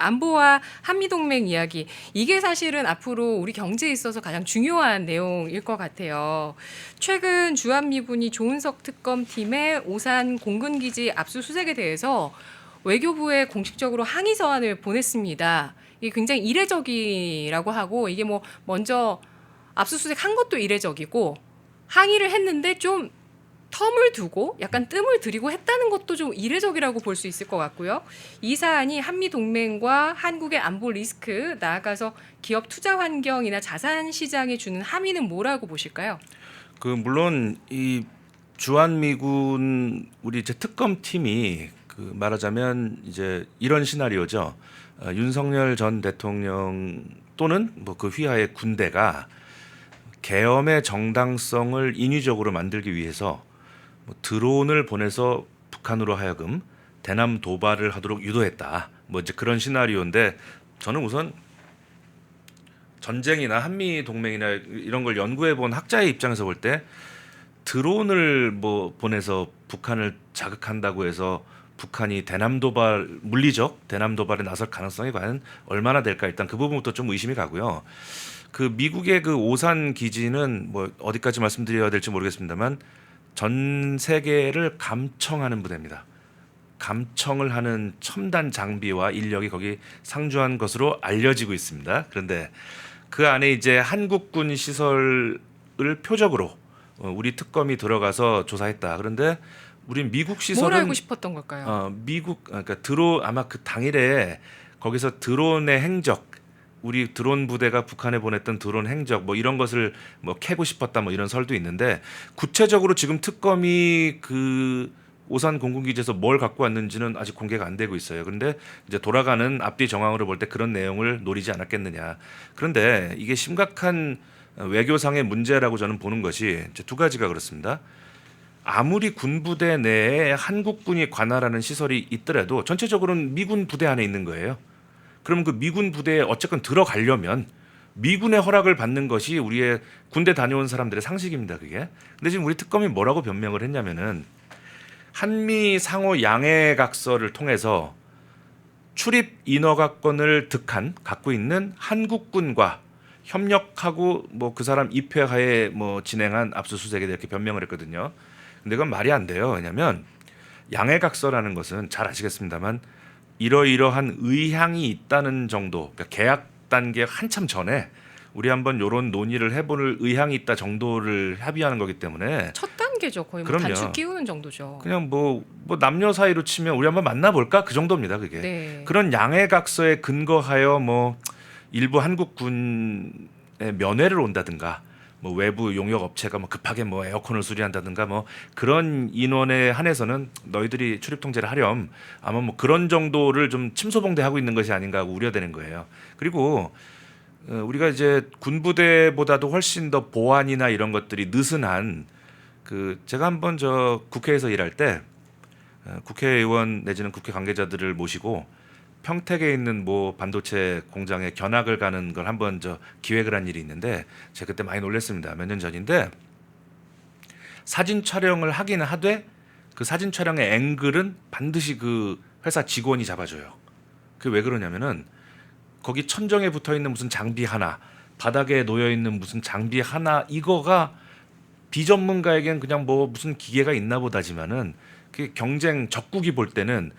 안보와 한미동맹 이야기 이게 사실은 앞으로 우리 경제에 있어서 가장 중요한 내용일 것 같아요. 최근 주한미군이 조은석 특검팀의 오산 공군기지 압수수색에 대해서 외교부에 공식적으로 항의 서한을 보냈습니다. 이게 굉장히 이례적이라고 하고 이게 뭐 먼저 압수수색한 것도 이례적이고 항의를 했는데 좀 텀을 두고 약간 뜸을 들이고 했다는 것도 좀 이례적이라고 볼 수 있을 것 같고요. 이 사안이 한미 동맹과 한국의 안보 리스크, 나아가서 기업 투자 환경이나 자산 시장에 주는 함의는 뭐라고 보실까요? 물론 이 주한미군 우리 이제 특검팀이 말하자면 이제 이런 시나리오죠. 윤석열 전 대통령 또는 뭐 그 휘하의 군대가 계엄의 정당성을 인위적으로 만들기 위해서 뭐 드론을 보내서 북한으로 하여금 대남 도발을 하도록 유도했다. 뭐 이제 그런 시나리오인데 저는 우선 전쟁이나 한미 동맹이나 이런 걸 연구해 본 학자의 입장에서 볼 때 드론을 뭐 보내서 북한을 자극한다고 해서 북한이 대남 도발 물리적 대남 도발에 나설 가능성이 과연 얼마나 될까 일단 그 부분부터 좀 의심이 가고요. 미국의 그 오산 기지는 뭐 어디까지 말씀드려야 될지 모르겠습니다만 전 세계를 감청하는 부대입니다. 감청을 하는 첨단 장비와 인력이 거기 상주한 것으로 알려지고 있습니다. 그런데 그 안에 이제 한국군 시설을 표적으로 우리 특검이 들어가서 조사했다. 그런데 우리 미국 시설은 뭘 알고 싶었던 걸까요? 미국 그러니까 아마 그 당일에 거기서 드론의 행적 우리 드론 부대가 북한에 보냈던 드론 행적 뭐 이런 것을 뭐 캐고 싶었다 뭐 이런 설도 있는데 구체적으로 지금 특검이 오산 공군기지에서 뭘 갖고 왔는지는 아직 공개가 안 되고 있어요. 그런데 이제 돌아가는 앞뒤 정황으로 볼 때 그런 내용을 노리지 않았겠느냐. 그런데 이게 심각한 외교상의 문제라고 저는 보는 것이 이제 두 가지가 그렇습니다. 아무리 군부대 내에 한국군이 관할하는 시설이 있더라도 전체적으로는 미군 부대 안에 있는 거예요. 그럼 그 미군 부대에 어쨌건 들어가려면 미군의 허락을 받는 것이 우리의 군대 다녀온 사람들의 상식입니다. 그게. 근데 지금 우리 특검이 뭐라고 변명을 했냐면은 한미 상호 양해각서를 통해서 출입 인허가권을 득한 갖고 있는 한국군과 협력하고 뭐 그 사람 입회하에 뭐 진행한 압수수색에 이렇게 변명을 했거든요. 근데 그건 말이 안 돼요. 왜냐하면 양해각서라는 것은 잘 아시겠습니다만 이러이러한 의향이 있다는 정도, 그러니까 계약 단계 한참 전에 우리 한번 이런 논의를 해볼 의향이 있다 정도를 합의하는 거기 때문에 첫 단계죠. 거의 뭐 그럼요. 단추 끼우는 정도죠. 그냥 뭐 남녀 사이로 치면 우리 한번 만나볼까 그 정도입니다. 그게 네. 그런 양해각서에 근거하여 뭐 일부 한국군의 면회를 온다든가 뭐 외부 용역 업체가 뭐 급하게 뭐 에어컨을 수리한다든가 뭐 그런 인원에 한해서는 너희들이 출입 통제를 하렴 아마 뭐 그런 정도를 좀 침소봉대하고 있는 것이 아닌가 하고 우려되는 거예요. 그리고 우리가 이제 군부대보다도 훨씬 더 보안이나 이런 것들이 느슨한 제가 한번 국회에서 일할 때 국회의원 내지는 국회 관계자들을 모시고 평택에 있는 뭐 반도체 공장에 견학을 가는 걸 한번 기획을 한 일이 있는데 제가 그때 많이 놀랐습니다. 몇 년 전인데 사진 촬영을 하긴 하되 그 사진 촬영의 앵글은 반드시 그 회사 직원이 잡아줘요. 그게 왜 그러냐면은 거기 천정에 붙어 있는 무슨 장비 하나, 바닥에 놓여 있는 무슨 장비 하나 이거가 비전문가에겐 그냥 뭐 무슨 기계가 있나 보다지만은 그 경쟁 적국이 볼 때는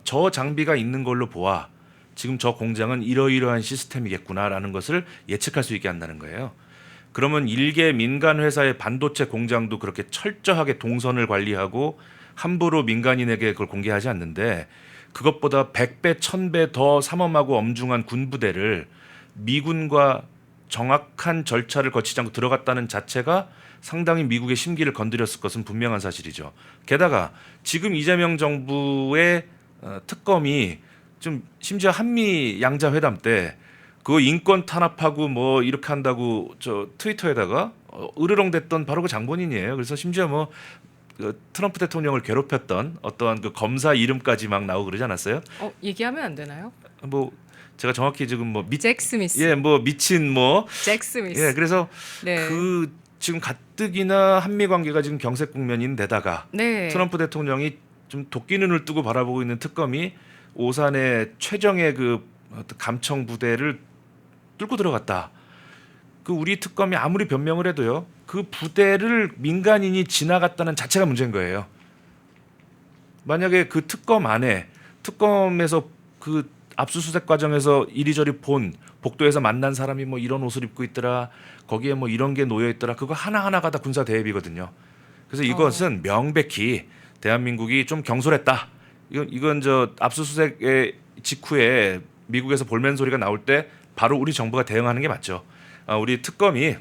저 장비가 있는 걸로 보아 지금 저 공장은 이러이러한 시스템이겠구나라는 것을 예측할 수 있게 한다는 거예요. 그러면 일개 민간 회사의 반도체 공장도 그렇게 철저하게 동선을 관리하고 함부로 민간인에게 그걸 공개하지 않는데 그것보다 100배, 1000배 더 삼엄하고 엄중한 군부대를 미군과 정확한 절차를 거치지 않고 들어갔다는 자체가 상당히 미국의 심기를 건드렸을 것은 분명한 사실이죠. 게다가 지금 이재명 정부의 특검이 좀 심지어 한미 양자 회담 때 그 인권 탄압하고 뭐 이렇게 한다고 트위터에다가 으르렁댔던 바로 그 장본인이에요. 그래서 심지어 뭐 트럼프 대통령을 괴롭혔던 어떠한 그 검사 이름까지 막 나오고 그러지 않았어요? 얘기하면 안 되나요? 뭐 제가 정확히 지금 잭 스미스. 예, 뭐 미친 뭐 잭 스미스. 예, 그래서 네. 지금 가뜩이나 한미 관계가 지금 경색 국면인데다가 네. 트럼프 대통령이 좀 도끼 눈을 뜨고 바라보고 있는 특검이 오산의 최정의 그 어떤 감청 부대를 뚫고 들어갔다. 그 우리 특검이 아무리 변명을 해도요. 그 부대를 민간인이 지나갔다는 자체가 문제인 거예요. 만약에 그 특검 안에 특검에서 그 압수수색 과정에서 이리저리 본 복도에서 만난 사람이 뭐 이런 옷을 입고 있더라. 거기에 뭐 이런 게 놓여 있더라. 그거 하나하나가 다 군사 대회비거든요. 그래서 이것은 명백히 대한민국이 좀 경솔했다. 이건 저 압수수색의 직후에 미국에서 볼멘 소리가 나올 때 바로 우리 정부가 대응하는 게 맞죠. 우리 특검이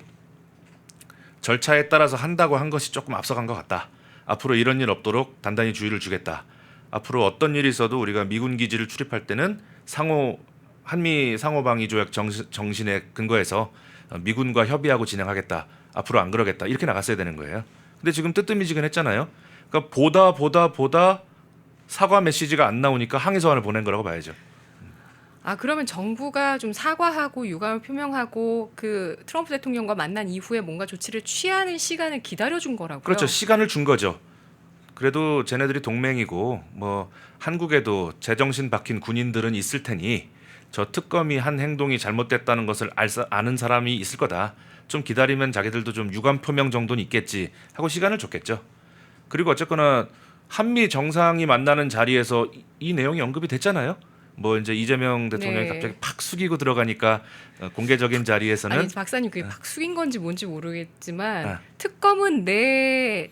절차에 따라서 한다고 한 것이 조금 앞서간 것 같다. 앞으로 이런 일 없도록 단단히 주의를 주겠다. 앞으로 어떤 일이 있어도 우리가 미군 기지를 출입할 때는 한미 상호방위 조약 정신에 근거해서 미군과 협의하고 진행하겠다. 앞으로 안 그러겠다. 이렇게 나갔어야 되는 거예요. 근데 지금 뜨뜻미지근했잖아요. 그러니까 보다 사과 메시지가 안 나오니까 항의 서한을 보낸 거라고 봐야죠. 그러면 정부가 좀 사과하고 유감을 표명하고 그 트럼프 대통령과 만난 이후에 뭔가 조치를 취하는 시간을 기다려준 거라고요? 그렇죠. 시간을 준 거죠. 그래도 쟤네들이 동맹이고 뭐 한국에도 제정신 박힌 군인들은 있을 테니 저 특검이 한 행동이 잘못됐다는 것을 아는 사람이 있을 거다. 좀 기다리면 자기들도 좀 유감 표명 정도는 있겠지 하고 시간을 줬겠죠. 그리고 어쨌거나 한미 정상이 만나는 자리에서 이 내용이 언급이 됐잖아요. 뭐 이제 이재명 대통령이 네. 갑자기 팍 숙이고 들어가니까 공개적인 자리에서는 아니 박사님 그게 팍 숙인 건지 뭔지 모르겠지만 아. 특검은 내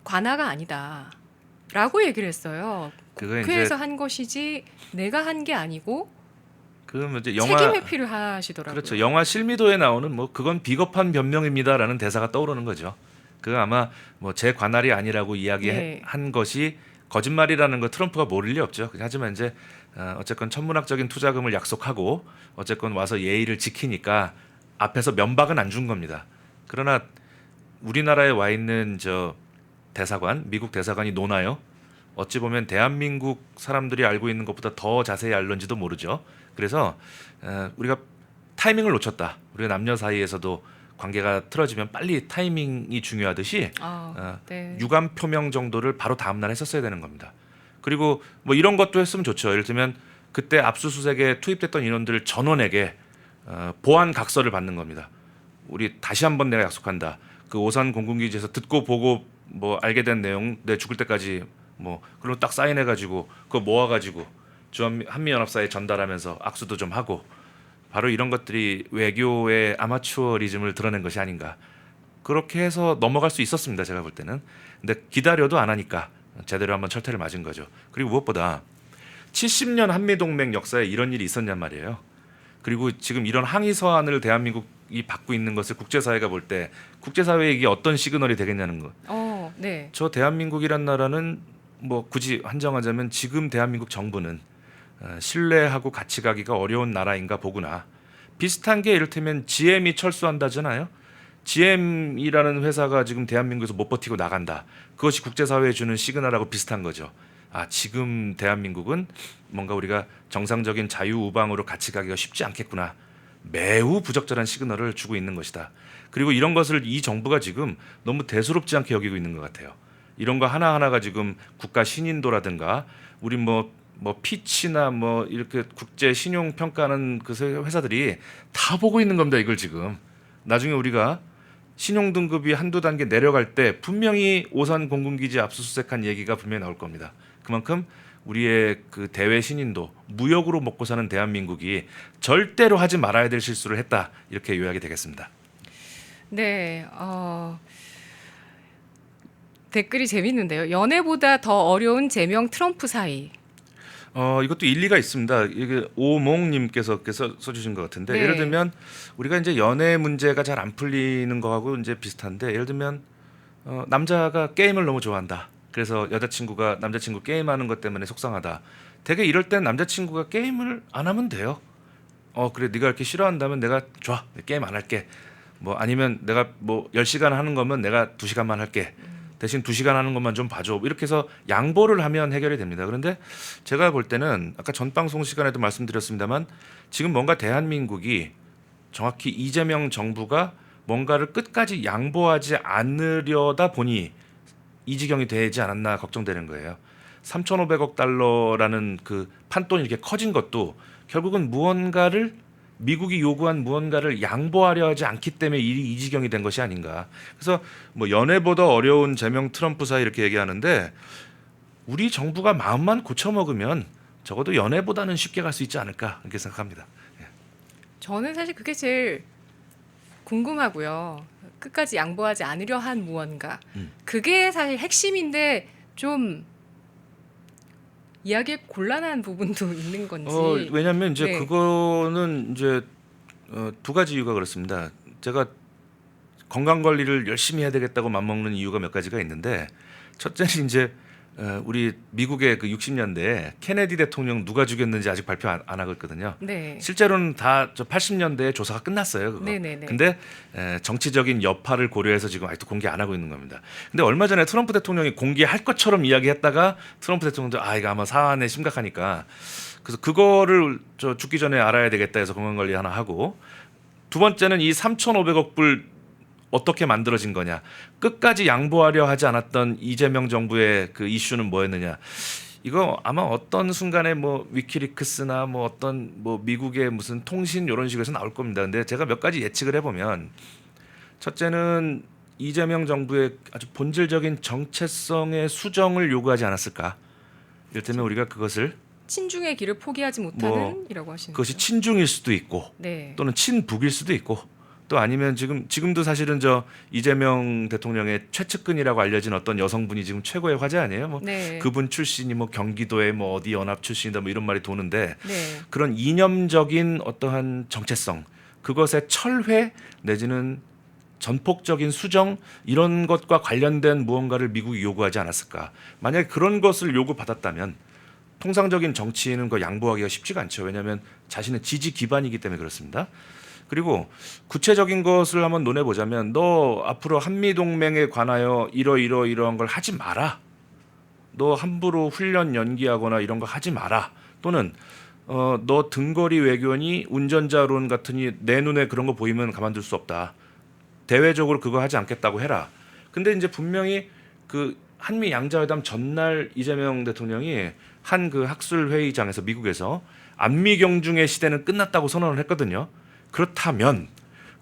관하가 아니다라고 얘기를 했어요. 그거 이제 국회에서 한 것이지 내가 한 게 아니고 그 이제 책임 회피를 하시더라고요. 그렇죠. 영화 실미도에 나오는 뭐 그건 비겁한 변명입니다라는 대사가 떠오르는 거죠. 그 아마 뭐 제 관할이 아니라고 이야기한 네. 것이 거짓말이라는 거 트럼프가 모를 리 없죠. 하지만 이제 어쨌건 천문학적인 투자금을 약속하고 어쨌건 와서 예의를 지키니까 앞에서 면박은 안 준 겁니다. 그러나 우리나라에 와 있는 저 대사관, 미국 대사관이 노나요? 어찌 보면 대한민국 사람들이 알고 있는 것보다 더 자세히 알는지도 모르죠. 그래서 우리가 타이밍을 놓쳤다. 우리가 남녀 사이에서도 관계가 틀어지면 빨리 타이밍이 중요하듯이 네. 유감 표명 정도를 바로 다음 날 했었어야 되는 겁니다. 그리고 뭐 이런 것도 했으면 좋죠. 예를 들면 그때 압수수색에 투입됐던 인원들 전원에게 보안 각서를 받는 겁니다. 우리 다시 한번 내가 약속한다. 그 오산 공군기지에서 듣고 보고 뭐 알게 된 내용 내 죽을 때까지 뭐 그런 딱 사인해가지고 그거 모아가지고 한미연합사에 전달하면서 악수도 좀 하고 바로 이런 것들이 외교의 아마추어리즘을 드러낸 것이 아닌가. 그렇게 해서 넘어갈 수 있었습니다. 제가 볼 때는. 근데 기다려도 안 하니까 제대로 한번 철퇴를 맞은 거죠. 그리고 무엇보다 70년 한미동맹 역사에 이런 일이 있었냔 말이에요. 그리고 지금 이런 항의 서한을 대한민국이 받고 있는 것을 국제사회가 볼 때 국제사회에 이게 어떤 시그널이 되겠냐는 거. 네. 저 대한민국이란 나라는 뭐 굳이 한정하자면 지금 대한민국 정부는 신뢰하고 같이 가기가 어려운 나라인가 보구나. 비슷한 게 이를테면 GM이 철수한다잖아요. GM이라는 회사가 지금 대한민국에서 못 버티고 나간다. 그것이 국제사회에 주는 시그널하고 비슷한 거죠. 지금 대한민국은 뭔가 우리가 정상적인 자유우방으로 같이 가기가 쉽지 않겠구나. 매우 부적절한 시그널을 주고 있는 것이다. 그리고 이런 것을 이 정부가 지금 너무 대수롭지 않게 여기고 있는 것 같아요. 이런 거 하나하나가 지금 국가 신인도라든가 우리 뭐 피치나 뭐 이렇게 국제 신용 평가하는 그 회사들이 다 보고 있는 겁니다. 이걸 지금 나중에 우리가 신용 등급이 한두 단계 내려갈 때 분명히 오산 공군기지 압수수색한 얘기가 분명히 나올 겁니다. 그만큼 우리의 그 대외 신인도 무역으로 먹고 사는 대한민국이 절대로 하지 말아야 될 실수를 했다. 이렇게 요약이 되겠습니다. 네. 댓글이 재밌는데요. 연애보다 더 어려운 제명 트럼프 사이. 이것도 일리가 있습니다. 이게 오몽님께서 써주신 것 같은데 네. 예를 들면 우리가 이제 연애 문제가 잘 안 풀리는 거하고 이제 비슷한데 예를 들면 남자가 게임을 너무 좋아한다. 그래서 여자친구가 남자친구 게임하는 것 때문에 속상하다. 되게 이럴 땐 남자친구가 게임을 안 하면 돼요. 그래 네가 이렇게 싫어한다면 내가 좋아 게임 안 할게. 뭐 아니면 내가 뭐 10시간 하는 거면 내가 2시간만 할게. 대신 2시간 하는 것만 좀 봐줘. 이렇게 해서 양보를 하면 해결이 됩니다. 그런데 제가 볼 때는 아까 전 방송 시간에도 말씀드렸습니다만 지금 뭔가 대한민국이 정확히 이재명 정부가 뭔가를 끝까지 양보하지 않으려다 보니 이 지경이 되지 않았나 걱정되는 거예요. 3,500억 달러라는 그 판돈이 이렇게 커진 것도 결국은 무언가를 미국이 요구한 무언가를 양보하려 하지 않기 때문에 이 지경이 된 것이 아닌가. 그래서 뭐 연애보다 어려운 제명 트럼프 사이 이렇게 얘기하는데 우리 정부가 마음만 고쳐 먹으면 적어도 연애보다는 쉽게 갈 수 있지 않을까 이렇게 생각합니다. 저는 사실 그게 제일 궁금하고요. 끝까지 양보하지 않으려 한 무언가. 그게 사실 핵심인데 좀 이야기에 곤란한 부분도 있는 건지. 왜냐하면 이제 네. 그거는 이제 두 가지 이유가 그렇습니다. 제가 건강 관리를 열심히 해야 되겠다고 맘먹는 이유가 몇 가지가 있는데 첫째는 이제 우리 미국의 그 60년대에 케네디 대통령 누가 죽였는지 아직 발표 안 하고 있거든요. 네. 실제로는 다 저 80년대에 조사가 끝났어요. 그거. 네네네. 근데 정치적인 여파를 고려해서 지금 아직도 공개 안 하고 있는 겁니다. 근데 얼마 전에 트럼프 대통령이 공개할 것처럼 이야기했다가 트럼프 대통령도 이거 아마 사안에 심각하니까 그래서 그거를 저 죽기 전에 알아야 되겠다 해서 건강관리 하나 하고 두 번째는 이 3,500억 불 어떻게 만들어진 거냐. 끝까지 양보하려 하지 않았던 이재명 정부의 그 이슈는 뭐였느냐. 이거 아마 어떤 순간에 뭐 위키리크스나 뭐 어떤 뭐 미국의 무슨 통신 이런 식으로 나올 겁니다. 근데 제가 몇 가지 예측을 해보면 첫째는 이재명 정부의 아주 본질적인 정체성의 수정을 요구하지 않았을까. 이를테면 우리가 그것을 친중의 길을 포기하지 못하는이라고 하시는 그것이 거죠. 친중일 수도 있고 네. 또는 친북일 수도 있고 또 아니면 지금도 사실은 저 이재명 대통령의 최측근이라고 알려진 어떤 여성분이 지금 최고의 화제 아니에요? 뭐 네. 그분 출신이 뭐 경기도의 뭐 어디 연합 출신이다 뭐 이런 말이 도는데 네. 그런 이념적인 어떠한 정체성 그것의 철회 내지는 전폭적인 수정 이런 것과 관련된 무언가를 미국이 요구하지 않았을까? 만약에 그런 것을 요구받았다면 통상적인 정치인은 그 양보하기가 쉽지가 않죠. 왜냐하면 자신의 지지 기반이기 때문에 그렇습니다. 그리고 구체적인 것을 한번 논해보자면 너 앞으로 한미동맹에 관하여 이러한 걸 하지 마라. 너 함부로 훈련 연기하거나 이런 거 하지 마라. 또는 너 등거리 외교니 운전자론 같으니 내 눈에 그런 거 보이면 가만둘 수 없다. 대외적으로 그거 하지 않겠다고 해라. 근데 이제 분명히 그 한미 양자회담 전날 이재명 대통령이 한 그 학술 회의장에서 미국에서 안미 경중의 시대는 끝났다고 선언을 했거든요. 그렇다면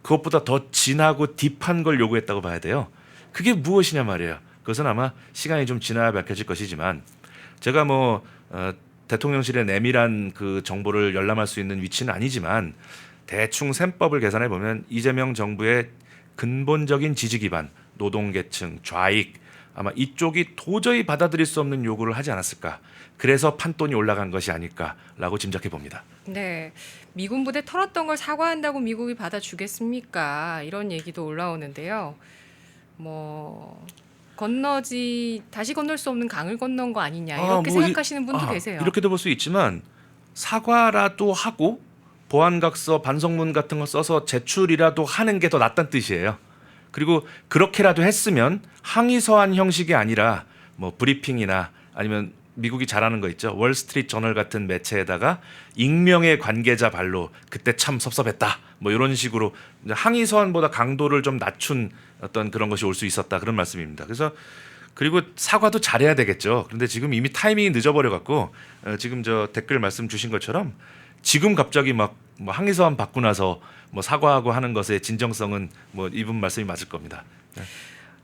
그것보다 더 진하고 딥한 걸 요구했다고 봐야 돼요. 그게 무엇이냐 말이에요. 그것은 아마 시간이 좀 지나야 밝혀질 것이지만 제가 뭐 대통령실의 내밀한 그 정보를 열람할 수 있는 위치는 아니지만 대충 셈법을 계산해 보면 이재명 정부의 근본적인 지지 기반, 노동계층, 좌익 아마 이쪽이 도저히 받아들일 수 없는 요구를 하지 않았을까. 그래서 판돈이 올라간 것이 아닐까라고 짐작해 봅니다. 네. 미군 부대 털었던 걸 사과한다고 미국이 받아주겠습니까? 이런 얘기도 올라오는데요. 뭐 다시 건널 수 없는 강을 건넌 거 아니냐 이렇게 생각하시는 분도 계세요. 이렇게도 볼 수 있지만 사과라도 하고 보안각서 반성문 같은 거 써서 제출이라도 하는 게 더 낫다는 뜻이에요. 그리고 그렇게라도 했으면 항의서한 형식이 아니라 뭐 브리핑이나 아니면 미국이 잘하는 거 있죠. 월스트리트 저널 같은 매체에다가 익명의 관계자 발로 그때 참 섭섭했다. 뭐 이런 식으로 항의서한보다 강도를 좀 낮춘 어떤 그런 것이 올 수 있었다. 그런 말씀입니다. 그래서 그리고 사과도 잘해야 되겠죠. 그런데 지금 이미 타이밍이 늦어버려 갖고 지금 저 댓글 말씀 주신 것처럼 지금 갑자기 막 뭐 항의서한 받고 나서 뭐 사과하고 하는 것의 진정성은 뭐 이분 말씀이 맞을 겁니다.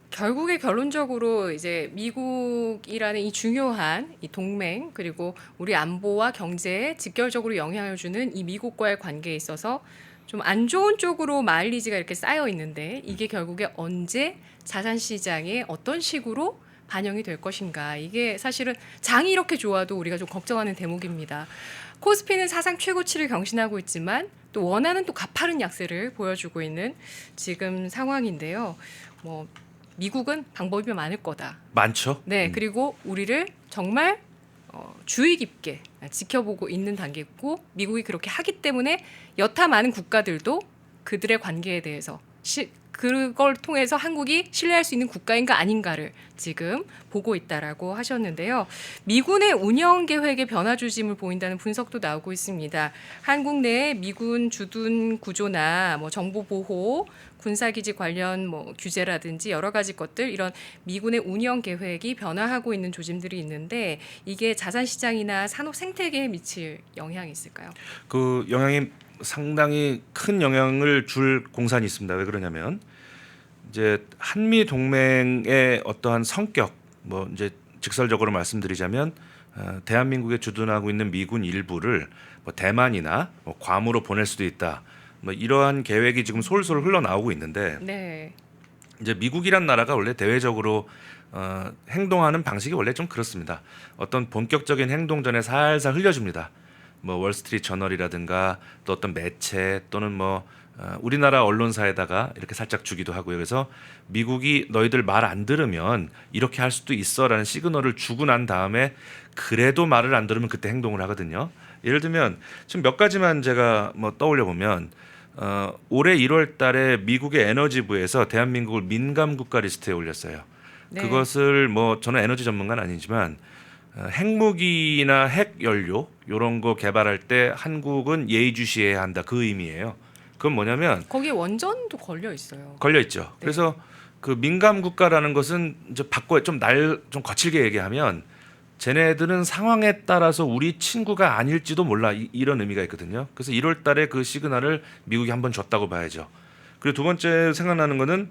결국에 결론적으로 이제 미국이라는 이 중요한 이 동맹 그리고 우리 안보와 경제에 직결적으로 영향을 주는 이 미국과의 관계에 있어서 좀 안 좋은 쪽으로 마일리지가 이렇게 쌓여 있는데 이게 결국에 언제 자산 시장에 어떤 식으로 반영이 될 것인가. 이게 사실은 장이 이렇게 좋아도 우리가 좀 걱정하는 대목입니다. 코스피는 사상 최고치를 경신하고 있지만 또 원하는 또 가파른 약세를 보여주고 있는 지금 상황인데요. 뭐 미국은 방법이 많을 거다. 많죠. 네, 그리고 우리를 정말 주의 깊게 지켜보고 있는 단계고 미국이 그렇게 하기 때문에 여타 많은 국가들도 그들의 관계에 대해서 그걸 통해서 한국이 신뢰할 수 있는 국가인가 아닌가를 지금 보고 있다라고 하셨는데요. 미군의 운영 계획에 변화 조짐을 보인다는 분석도 나오고 있습니다. 한국 내에 미군 주둔 구조나 뭐 정보 보호, 군사기지 관련 뭐 규제라든지 여러 가지 것들 이런 미군의 운영 계획이 변화하고 있는 조짐들이 있는데 이게 자산 시장이나 산업 생태계에 미칠 영향이 있을까요? 그 영향이 상당히 큰 영향을 줄 공산이 있습니다. 왜 그러냐면 이제 한미 동맹의 어떠한 성격, 뭐 이제 직설적으로 말씀드리자면 대한민국에 주둔하고 있는 미군 일부를 뭐 대만이나 뭐 괌으로 보낼 수도 있다. 뭐 이러한 계획이 지금 솔솔 흘러나오고 있는데 네. 이제 미국이란 나라가 원래 대외적으로 행동하는 방식이 원래 좀 그렇습니다. 어떤 본격적인 행동 전에 살살 흘려줍니다. 뭐 월스트리트 저널이라든가 또 어떤 매체 또는 뭐 우리나라 언론사에다가 이렇게 살짝 주기도 하고요. 그래서 미국이 너희들 말 안 들으면 이렇게 할 수도 있어라는 시그널을 주고 난 다음에 그래도 말을 안 들으면 그때 행동을 하거든요. 예를 들면 지금 몇 가지만 제가 뭐 떠올려 보면 올해 1월 달에 미국의 에너지부에서 대한민국을 민감 국가 리스트에 올렸어요. 네. 그것을 뭐 저는 에너지 전문가는 아니지만 핵무기나 핵 연료 이런 거 개발할 때 한국은 예의주시해야 한다 그 의미예요. 그건 뭐냐면 거기에 원전도 걸려 있어요. 걸려 있죠. 네. 그래서 그 민감 국가라는 것은 이제 바꿔 좀 거칠게 얘기하면 쟤네들은 상황에 따라서 우리 친구가 아닐지도 몰라 이런 의미가 있거든요. 그래서 1월 달에 그 시그널을 미국이 한번 줬다고 봐야죠. 그리고 두 번째 생각나는 거는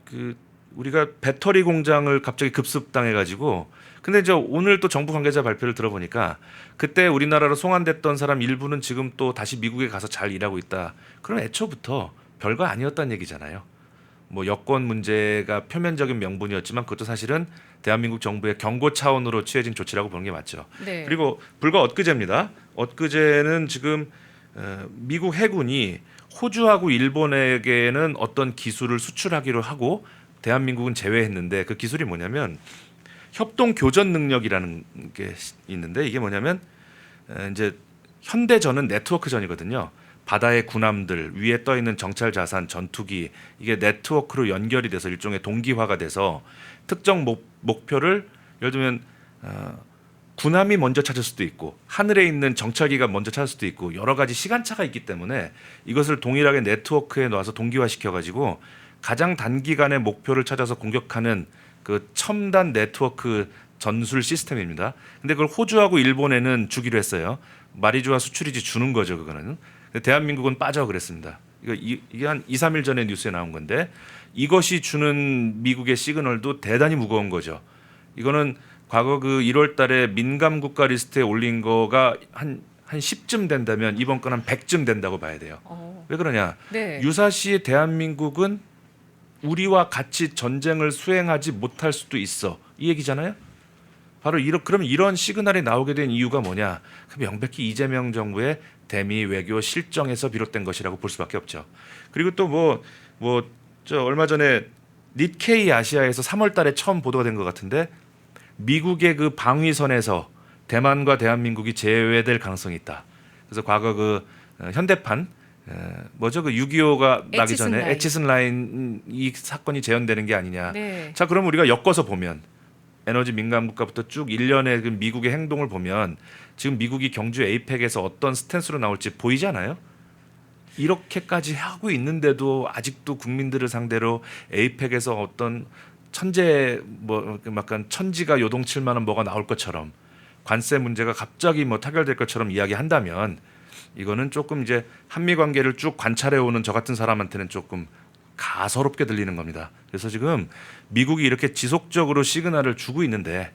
그 우리가 배터리 공장을 갑자기 급습당해 가지고 근데 이제 오늘 또 정부 관계자 발표를 들어보니까 그때 우리나라로 송환됐던 사람 일부는 지금 또 다시 미국에 가서 잘 일하고 있다. 그럼 애초부터 별거 아니었다는 얘기잖아요. 뭐 여권 문제가 표면적인 명분이었지만 그것도 사실은 대한민국 정부의 경고 차원으로 취해진 조치라고 보는 게 맞죠. 네. 그리고 불과 엊그제입니다. 엊그제는 지금 미국 해군이 호주하고 일본에게는 어떤 기술을 수출하기로 하고 대한민국은 제외했는데 그 기술이 뭐냐면 협동 교전 능력이라는 게 있는데 이게 뭐냐면 이제 현대전은 네트워크전이거든요. 바다의 군함들 위에 떠 있는 정찰 자산 전투기 이게 네트워크로 연결이 돼서 일종의 동기화가 돼서 특정 목표를 예를 들면 군함이 먼저 찾을 수도 있고 하늘에 있는 정찰기가 먼저 찾을 수도 있고 여러 가지 시간차가 있기 때문에 이것을 동일하게 네트워크에 놓아서 동기화 시켜가지고 가장 단기간에 목표를 찾아서 공격하는 그 첨단 네트워크 전술 시스템입니다. 근데 그걸 호주하고 일본에는 주기로 했어요. 마리주와 수출이지 주는 거죠, 그거는. 근데 대한민국은 빠져 그랬습니다. 이게 한 2, 3일 전에 뉴스에 나온 건데 이것이 주는 미국의 시그널도 대단히 무거운 거죠. 이거는 과거 그 1월 달에 민감 국가 리스트에 올린 거가 한 10쯤 된다면 이번 건 한 100쯤 된다고 봐야 돼요. 왜 그러냐? 네. 유사시 대한민국은 우리와 같이 전쟁을 수행하지 못할 수도 있어. 이 얘기잖아요. 바로 그럼 이런 시그널이 나오게 된 이유가 뭐냐? 명백히 이재명 정부의 대미 외교 실정에서 비롯된 것이라고 볼 수밖에 없죠. 그리고 또 저 얼마 전에 니케이 아시아에서 3월 달에 처음 보도가 된 것 같은데 미국의 그 방위선에서 대만과 대한민국이 제외될 가능성이 있다. 그래서 과거 그 현대판 뭐죠? 그 6.25가 나기 전에 에치슨 라인 이 사건이 재현되는 게 아니냐. 네. 자, 그럼 우리가 엮어서 보면 에너지 민감 국가부터 쭉 일련의 그 미국의 행동을 보면 지금 미국이 경주 에이펙에서 어떤 스탠스로 나올지 보이잖아요. 이렇게까지 하고 있는데도 아직도 국민들을 상대로 에이펙에서 어떤 천재 뭐 약간 천지가 요동칠 만한 뭐가 나올 것처럼 관세 문제가 갑자기 뭐 타결될 것처럼 이야기한다면 이거는 조금 이제 한미 관계를 쭉 관찰해 오는 저 같은 사람한테는 조금 가소롭게 들리는 겁니다. 그래서 지금 미국이 이렇게 지속적으로 시그널을 주고 있는데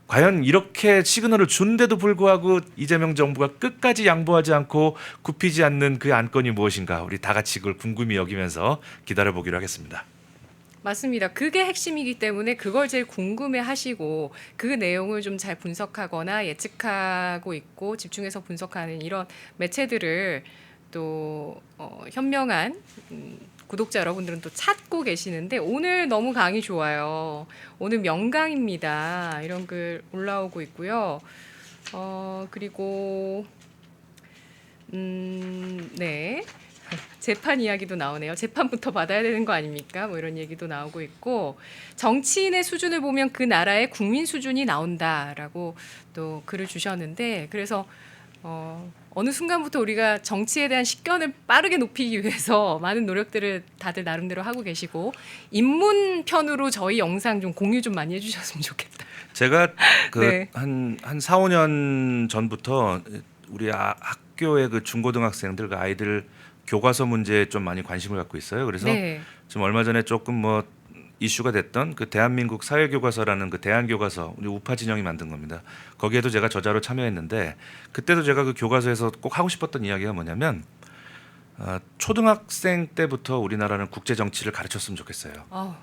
과연 이렇게 시그널을 준데도 불구하고 이재명 정부가 끝까지 양보하지 않고 굽히지 않는 그 안건이 무엇인가 우리 다 같이 그걸 궁금히 여기면서 기다려보기로 하겠습니다. 맞습니다. 그게 핵심이기 때문에 그걸 제일 궁금해하시고 그 내용을 좀 잘 분석하거나 예측하고 있고 집중해서 분석하는 이런 매체들을 또 현명한 구독자 여러분들은 또 찾고 계시는데 오늘 너무 강의 좋아요. 오늘 명강입니다. 이런 글 올라오고 있고요. 그리고 네. 재판 이야기도 나오네요. 재판부터 받아야 되는 거 아닙니까? 뭐 이런 얘기도 나오고 있고 정치인의 수준을 보면 그 나라의 국민 수준이 나온다라고 또 글을 주셨는데 그래서 어느 순간부터 우리가 정치에 대한 식견을 빠르게 높이기 위해서 많은 노력들을 다들 나름대로 하고 계시고 입문 편으로 저희 영상 좀 공유 좀 많이 해주셨으면 좋겠다. 제가 네. 한 4, 5년 전부터 우리 학교의 그 중고등학생들 그 아이들 교과서 문제에 좀 많이 관심을 갖고 있어요. 그래서 네. 지금 얼마 전에 조금 뭐 이슈가 됐던 그 대한민국 사회교과서라는 그 대한교과서 우리 우파 진영이 만든 겁니다. 거기에도 제가 저자로 참여했는데 그때도 제가 그 교과서에서 꼭 하고 싶었던 이야기가 뭐냐면 초등학생 때부터 우리나라는 국제 정치를 가르쳤으면 좋겠어요. 아우,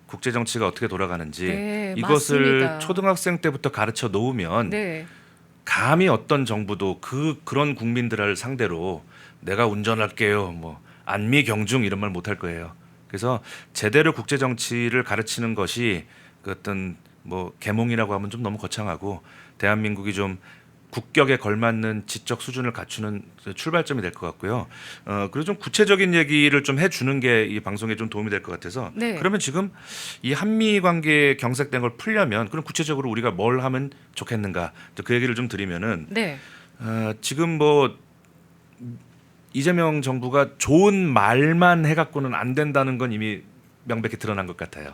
국제 정치가 어떻게 돌아가는지 네, 이것을 맞습니다. 초등학생 때부터 가르쳐 놓으면 네. 감히 어떤 정부도 그런 국민들을 상대로 내가 운전할게요. 뭐 안미 경중 이런 말 못할 거예요. 그래서 제대로 국제 정치를 가르치는 것이 그 어떤 뭐 계몽이라고 하면 좀 너무 거창하고 대한민국이 좀 국격에 걸맞는 지적 수준을 갖추는 출발점이 될 것 같고요. 그리고 좀 구체적인 얘기를 좀 해주는 게 이 방송에 좀 도움이 될 것 같아서 네. 그러면 지금 이 한미 관계 경색된 걸 풀려면 그럼 구체적으로 우리가 뭘 하면 좋겠는가 그 얘기를 좀 드리면은 네. 지금 뭐 이재명 정부가 좋은 말만 해갖고는 안 된다는 건 이미 명백히 드러난 것 같아요.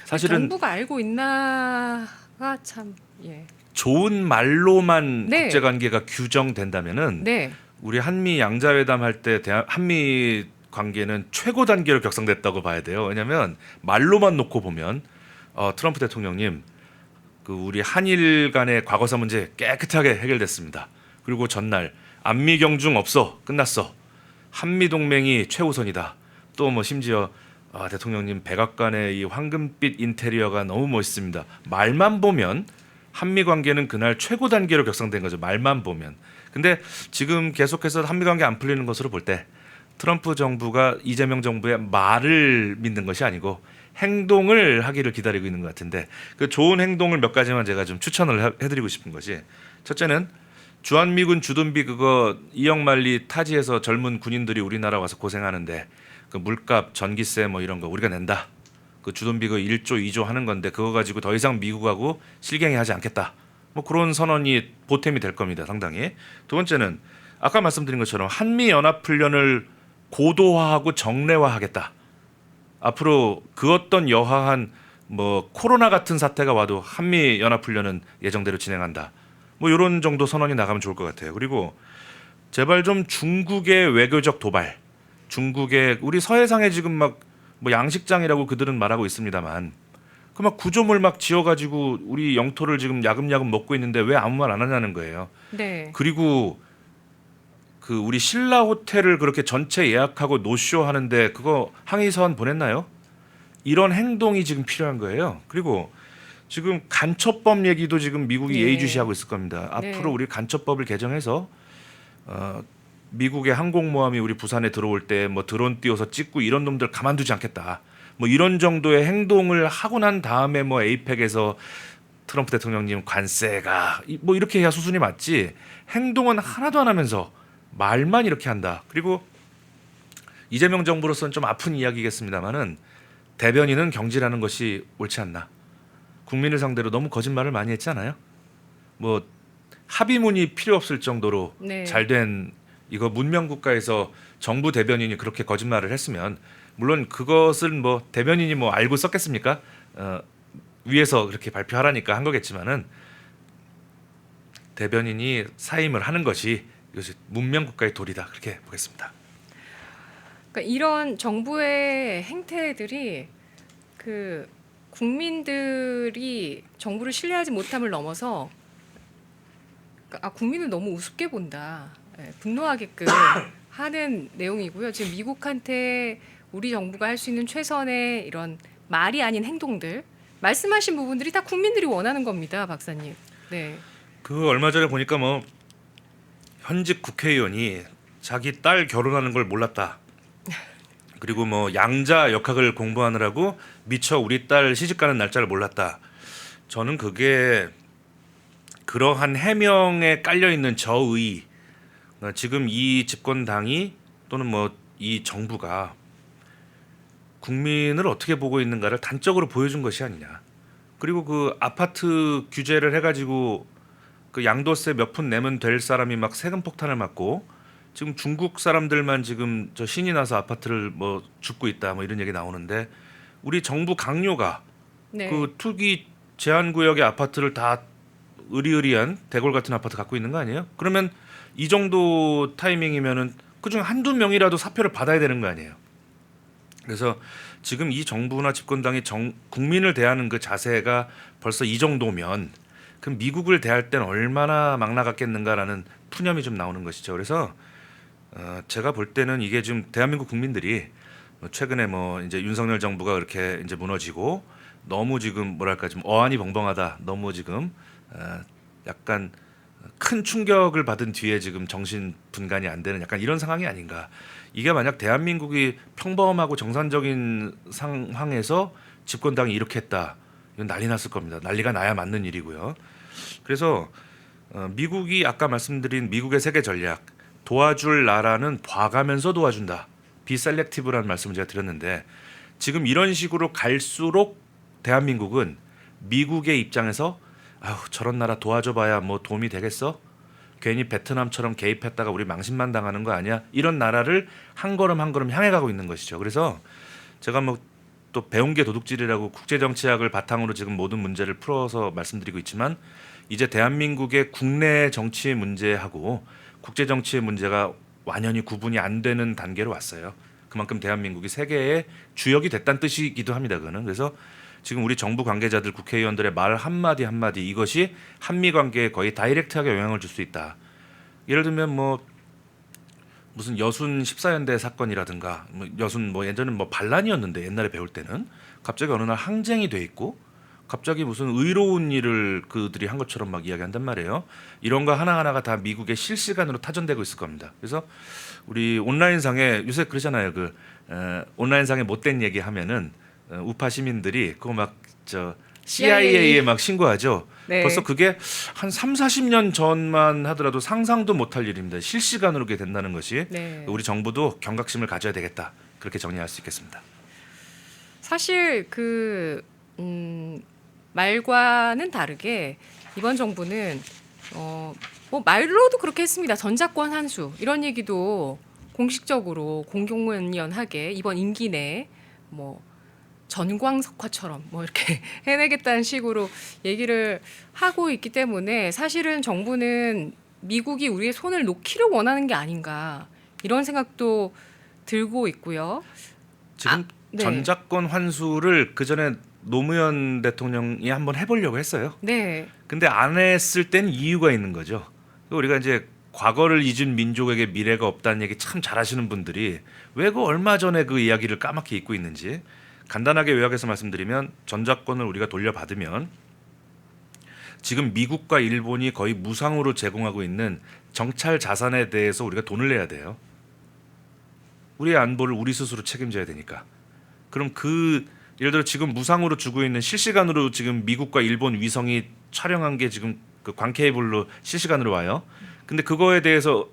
사실은 정부가 알고 있나가 참 예. 좋은 말로만 네. 국제관계가 규정된다면은 네. 우리 한미 양자회담 할 때 한미 관계는 최고 단계로 격상됐다고 봐야 돼요. 왜냐하면 말로만 놓고 보면 트럼프 대통령님 그 우리 한일 간의 과거사 문제 깨끗하게 해결됐습니다. 그리고 전날 안미 경중 없어 끝났어. 한미 동맹이 최우선이다. 또 뭐 심지어 대통령님 백악관의 이 황금빛 인테리어가 너무 멋있습니다. 말만 보면 한미 관계는 그날 최고 단계로 격상된 거죠. 말만 보면. 근데 지금 계속해서 한미 관계 안 풀리는 것으로 볼 때 트럼프 정부가 이재명 정부의 말을 믿는 것이 아니고 행동을 하기를 기다리고 있는 것 같은데 그 좋은 행동을 몇 가지만 제가 좀 추천을 해드리고 싶은 것이 첫째는 주한미군 주둔비 그거 이영만리 타지에서 젊은 군인들이 우리나라 와서 고생하는데 그 물값 전기세 뭐 이런 거 우리가 낸다. 그 주둔비 그 1조 2조 하는 건데 그거 가지고 더 이상 미국하고 실갱이 하지 않겠다. 뭐 그런 선언이 보탬이 될 겁니다. 상당히. 두 번째는 아까 말씀드린 것처럼 한미 연합 훈련을 고도화하고 정례화하겠다. 앞으로 그 어떤 여하한 뭐 코로나 같은 사태가 와도 한미 연합 훈련은 예정대로 진행한다. 뭐 이런 정도 선언이 나가면 좋을 것 같아요. 그리고 제발 좀 중국의 외교적 도발, 중국의 우리 서해상에 지금 막 뭐 양식장이라고 그들은 말하고 있습니다만 그 막 구조물 막 지어가지고 우리 영토를 지금 야금야금 먹고 있는데 왜 아무 말 안 하냐는 거예요. 네. 그리고 그 우리 신라 호텔을 그렇게 전체 예약하고 노쇼 하는데 그거 항의 서한 보냈나요? 이런 행동이 지금 필요한 거예요. 그리고 지금 간첩법 얘기도 지금 미국이 예. 예의주시하고 있을 겁니다. 네. 앞으로 우리 간첩법을 개정해서 미국의 항공모함이 우리 부산에 들어올 때 뭐 드론 띄워서 찍고 이런 놈들 가만두지 않겠다. 뭐 이런 정도의 행동을 하고 난 다음에 뭐 에이펙에서 트럼프 대통령님 관세가 뭐 이렇게 해야 수순이 맞지. 행동은 하나도 안 하면서 말만 이렇게 한다. 그리고 이재명 정부로서는 좀 아픈 이야기겠습니다만은 대변인은 경질하는 것이 옳지 않나. 국민을 상대로 너무 거짓말을 많이 했잖아요. 뭐 합의문이 필요 없을 정도로 네. 잘된 이거 문명 국가에서 정부 대변인이 그렇게 거짓말을 했으면 물론 그것을 뭐 대변인이 뭐 알고 썼겠습니까? 위에서 그렇게 발표하라니까 한 거겠지만은 대변인이 사임을 하는 것이 이것이 문명 국가의 도리다 그렇게 보겠습니다. 그러니까 이런 정부의 행태들이 그 국민들이 정부를 신뢰하지 못함을 넘어서 그러니까 국민을 너무 우습게 본다, 분노하게끔 하는 내용이고요. 지금 미국한테 우리 정부가 할 수 있는 최선의 이런 말이 아닌 행동들, 말씀하신 부분들이 다 국민들이 원하는 겁니다, 박사님. 네. 그 얼마 전에 보니까 뭐 현직 국회의원이 자기 딸 결혼하는 걸 몰랐다. 그리고 뭐 양자 역학을 공부하느라고 미처 우리 딸 시집가는 날짜를 몰랐다. 저는 그게 그러한 해명에 깔려 있는 저의 지금 이 집권당이 또는 뭐 이 정부가 국민을 어떻게 보고 있는가를 단적으로 보여준 것이 아니냐. 그리고 그 아파트 규제를 해가지고 그 양도세 몇 푼 내면 될 사람이 막 세금 폭탄을 맞고 지금 중국 사람들만 지금 저 신이 나서 아파트를 뭐 줍고 있다 뭐 이런 얘기 나오는데 우리 정부 강요가 네. 그 투기 제한 구역의 아파트를 다 으리으리한 대골 같은 아파트 갖고 있는 거 아니에요? 그러면 이 정도 타이밍이면은 그중 한두 명이라도 사표를 받아야 되는 거 아니에요? 그래서 지금 이 정부나 집권당이 국민을 대하는 그 자세가 벌써 이 정도면 그럼 미국을 대할 땐 얼마나 막 나갔겠는가라는 푸념이 좀 나오는 것이죠. 그래서 제가 볼 때는 이게 지금 대한민국 국민들이 최근에 뭐 이제 윤석열 정부가 그렇게 이제 무너지고 너무 지금 뭐랄까 좀 어안이 벙벙하다. 너무 지금 약간 큰 충격을 받은 뒤에 지금 정신 분간이 안 되는 약간 이런 상황이 아닌가. 이게 만약 대한민국이 평범하고 정상적인 상황에서 집권당이 이렇게 했다. 이건 난리 났을 겁니다. 난리가 나야 맞는 일이고요. 그래서 미국이 아까 말씀드린 미국의 세계 전략 도와줄 나라는 봐가면서 도와준다. 비셀렉티브라는 말씀을 제가 드렸는데 지금 이런 식으로 갈수록 대한민국은 미국의 입장에서 아우 저런 나라 도와줘봐야 뭐 도움이 되겠어? 괜히 베트남처럼 개입했다가 우리 망신만 당하는 거 아니야? 이런 나라를 한 걸음 한 걸음 향해 가고 있는 것이죠. 그래서 제가 뭐 또 배운 게 도둑질이라고 국제정치학을 바탕으로 지금 모든 문제를 풀어서 말씀드리고 있지만 이제 대한민국의 국내 정치 문제하고 국제 정치의 문제가 완연히 구분이 안 되는 단계로 왔어요. 그만큼 대한민국이 세계의 주역이 됐다는 뜻이기도 합니다. 그거는 그래서 지금 우리 정부 관계자들 국회의원들의 말 한마디 한마디 이것이 한미 관계에 거의 다이렉트하게 영향을 줄 수 있다. 예를 들면 뭐 무슨 여순 14연대 사건이라든가 뭐 여순 뭐 예전엔 뭐 반란이었는데 옛날에 배울 때는 갑자기 어느 날 항쟁이 돼 있고 갑자기 무슨 의로운 일을 그들이 한 것처럼 막 이야기한단 말이에요. 이런 거 하나하나가 다 미국의 실시간으로 타전되고 있을 겁니다. 그래서 우리 온라인상에 요새 그러잖아요. 온라인상에 못된 얘기 하면은 우파 시민들이 그거 막 저 CIA에 막 신고하죠. 네. 벌써 그게 한 3, 40년 전만 하더라도 상상도 못할 일입니다. 실시간으로 그게 된다는 것이 네. 우리 정부도 경각심을 가져야 되겠다. 그렇게 정리할 수 있겠습니다. 사실 말과는 다르게 이번 정부는 뭐 말로도 그렇게 했습니다. 전작권 환수 이런 얘기도 공식적으로 공공연하게 이번 임기 내에 뭐 전광석화처럼 뭐 이렇게 해내겠다는 식으로 얘기를 하고 있기 때문에 사실은 정부는 미국이 우리의 손을 놓기를 원하는 게 아닌가 이런 생각도 들고 있고요. 지금 네. 전작권 환수를 그 전에 노무현 대통령이 한번 해보려고 했어요. 네. 근데 안 했을 땐 이유가 있는 거죠. 우리가 이제 과거를 잊은 민족에게 미래가 없다는 얘기 참 잘하시는 분들이 왜 그 얼마 전에 그 이야기를 까맣게 잊고 있는지 간단하게 요약해서 말씀드리면 전작권을 우리가 돌려받으면 지금 미국과 일본이 거의 무상으로 제공하고 있는 정찰 자산에 대해서 우리가 돈을 내야 돼요. 우리의 안보를 우리 스스로 책임져야 되니까. 그럼 예를 들어 지금 무상으로 주고 있는 실시간으로 지금 미국과 일본 위성이 촬영한 게 지금 그 광 케이블로 실시간으로 와요. 근데 그거에 대해서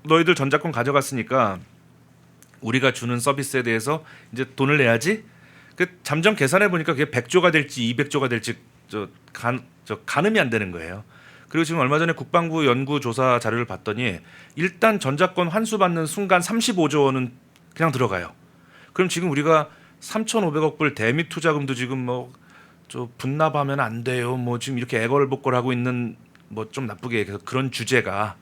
너희들 전작권 가져갔으니까 우리가 주는 서비스에 대해서 이제 돈을 내야지. 그 잠정 계산해 보니까 그게 100조가 될지 200조가 될지 가늠이 안 되는 거예요. 그리고 지금 얼마 전에 국방부 연구 조사 자료를 봤더니 일단 전작권 환수받는 순간 35조 원은 그냥 들어가요. 그럼 지금 우리가 3,500억 불 대미 투자금도 지금 뭐 분납하면 안 돼요. 뭐 지금 이렇게 애걸복걸하고 있는 뭐 좀 나쁘게 얘기해서 그런 주제가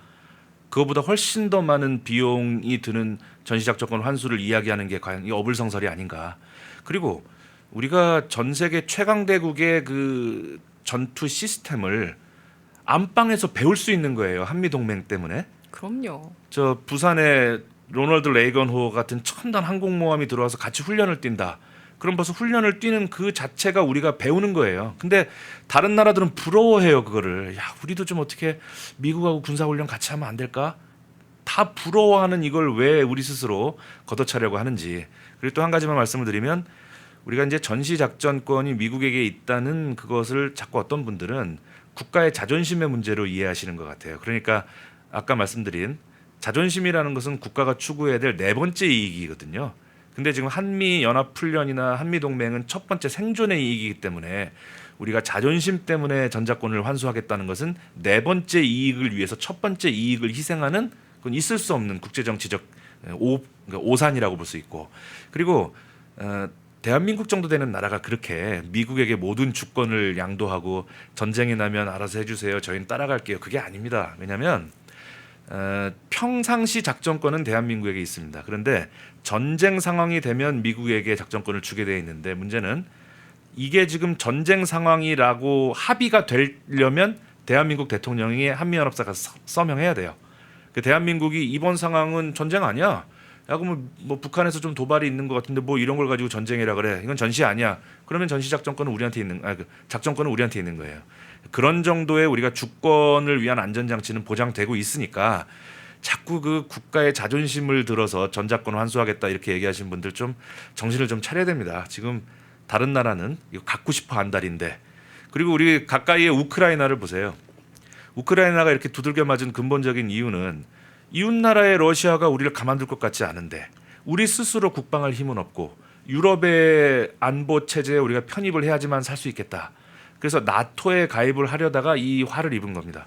그거보다 훨씬 더 많은 비용이 드는 전시작전권 환수를 이야기하는 게 과연 이 어불성설이 아닌가. 그리고 우리가 전 세계 최강대국의 그 전투 시스템을 안방에서 배울 수 있는 거예요. 한미 동맹 때문에. 그럼요. 저 부산에 로널드 레이건호 같은 첨단 항공모함이 들어와서 같이 훈련을 뛴다. 그럼 벌써 훈련을 뛰는 그 자체가 우리가 배우는 거예요. 근데 다른 나라들은 부러워해요 그거를. 야 우리도 좀 어떻게 미국하고 군사훈련 같이 하면 안 될까? 다 부러워하는 이걸 왜 우리 스스로 걷어차려고 하는지. 그리고 또 한 가지만 말씀을 드리면 우리가 이제 전시작전권이 미국에게 있다는 그것을 자꾸 어떤 분들은 국가의 자존심의 문제로 이해하시는 것 같아요. 그러니까 아까 말씀드린 자존심이라는 것은 국가가 추구해야 될 네 번째 이익이거든요. 근데 지금 한미 연합 훈련이나 한미 동맹은 첫 번째 생존의 이익이기 때문에 우리가 자존심 때문에 전작권을 환수하겠다는 것은 네 번째 이익을 위해서 첫 번째 이익을 희생하는 그건 있을 수 없는 국제정치적 그러니까 오산이라고 볼 수 있고, 그리고 대한민국 정도 되는 나라가 그렇게 미국에게 모든 주권을 양도하고 전쟁이 나면 알아서 해주세요, 저희는 따라갈게요, 그게 아닙니다. 왜냐하면 평상시 작전권은 대한민국에게 있습니다. 그런데 전쟁 상황이 되면 미국에게 작전권을 주게 돼 있는데, 문제는 이게 지금 전쟁 상황이라고 합의가 되려면 대한민국 대통령이 한미연합사가 서명해야 돼요. 그 대한민국이 이번 상황은 전쟁 아니야, 야 그러면 뭐 북한에서 좀 도발이 있는 것 같은데 뭐 이런 걸 가지고 전쟁이라 그래, 이건 전시 아니야, 그러면 전시 작전권은 우리한테 있는 작전권은 우리한테 있는 거예요. 그런 정도의 우리가 주권을 위한 안전장치는 보장되고 있으니까 자꾸 그 국가의 자존심을 들어서 전작권 환수하겠다 이렇게 얘기하시는 분들 좀 정신을 좀 차려야 됩니다. 지금 다른 나라는 이거 갖고 싶어 한달인데, 그리고 우리 가까이의 우크라이나를 보세요. 우크라이나가 이렇게 두들겨 맞은 근본적인 이유는 이웃 나라의 러시아가 우리를 가만둘 것 같지 않은데 우리 스스로 국방할 힘은 없고 유럽의 안보 체제에 우리가 편입을 해야지만 살 수 있겠다. 그래서 나토에 가입을 하려다가 이 화를 입은 겁니다.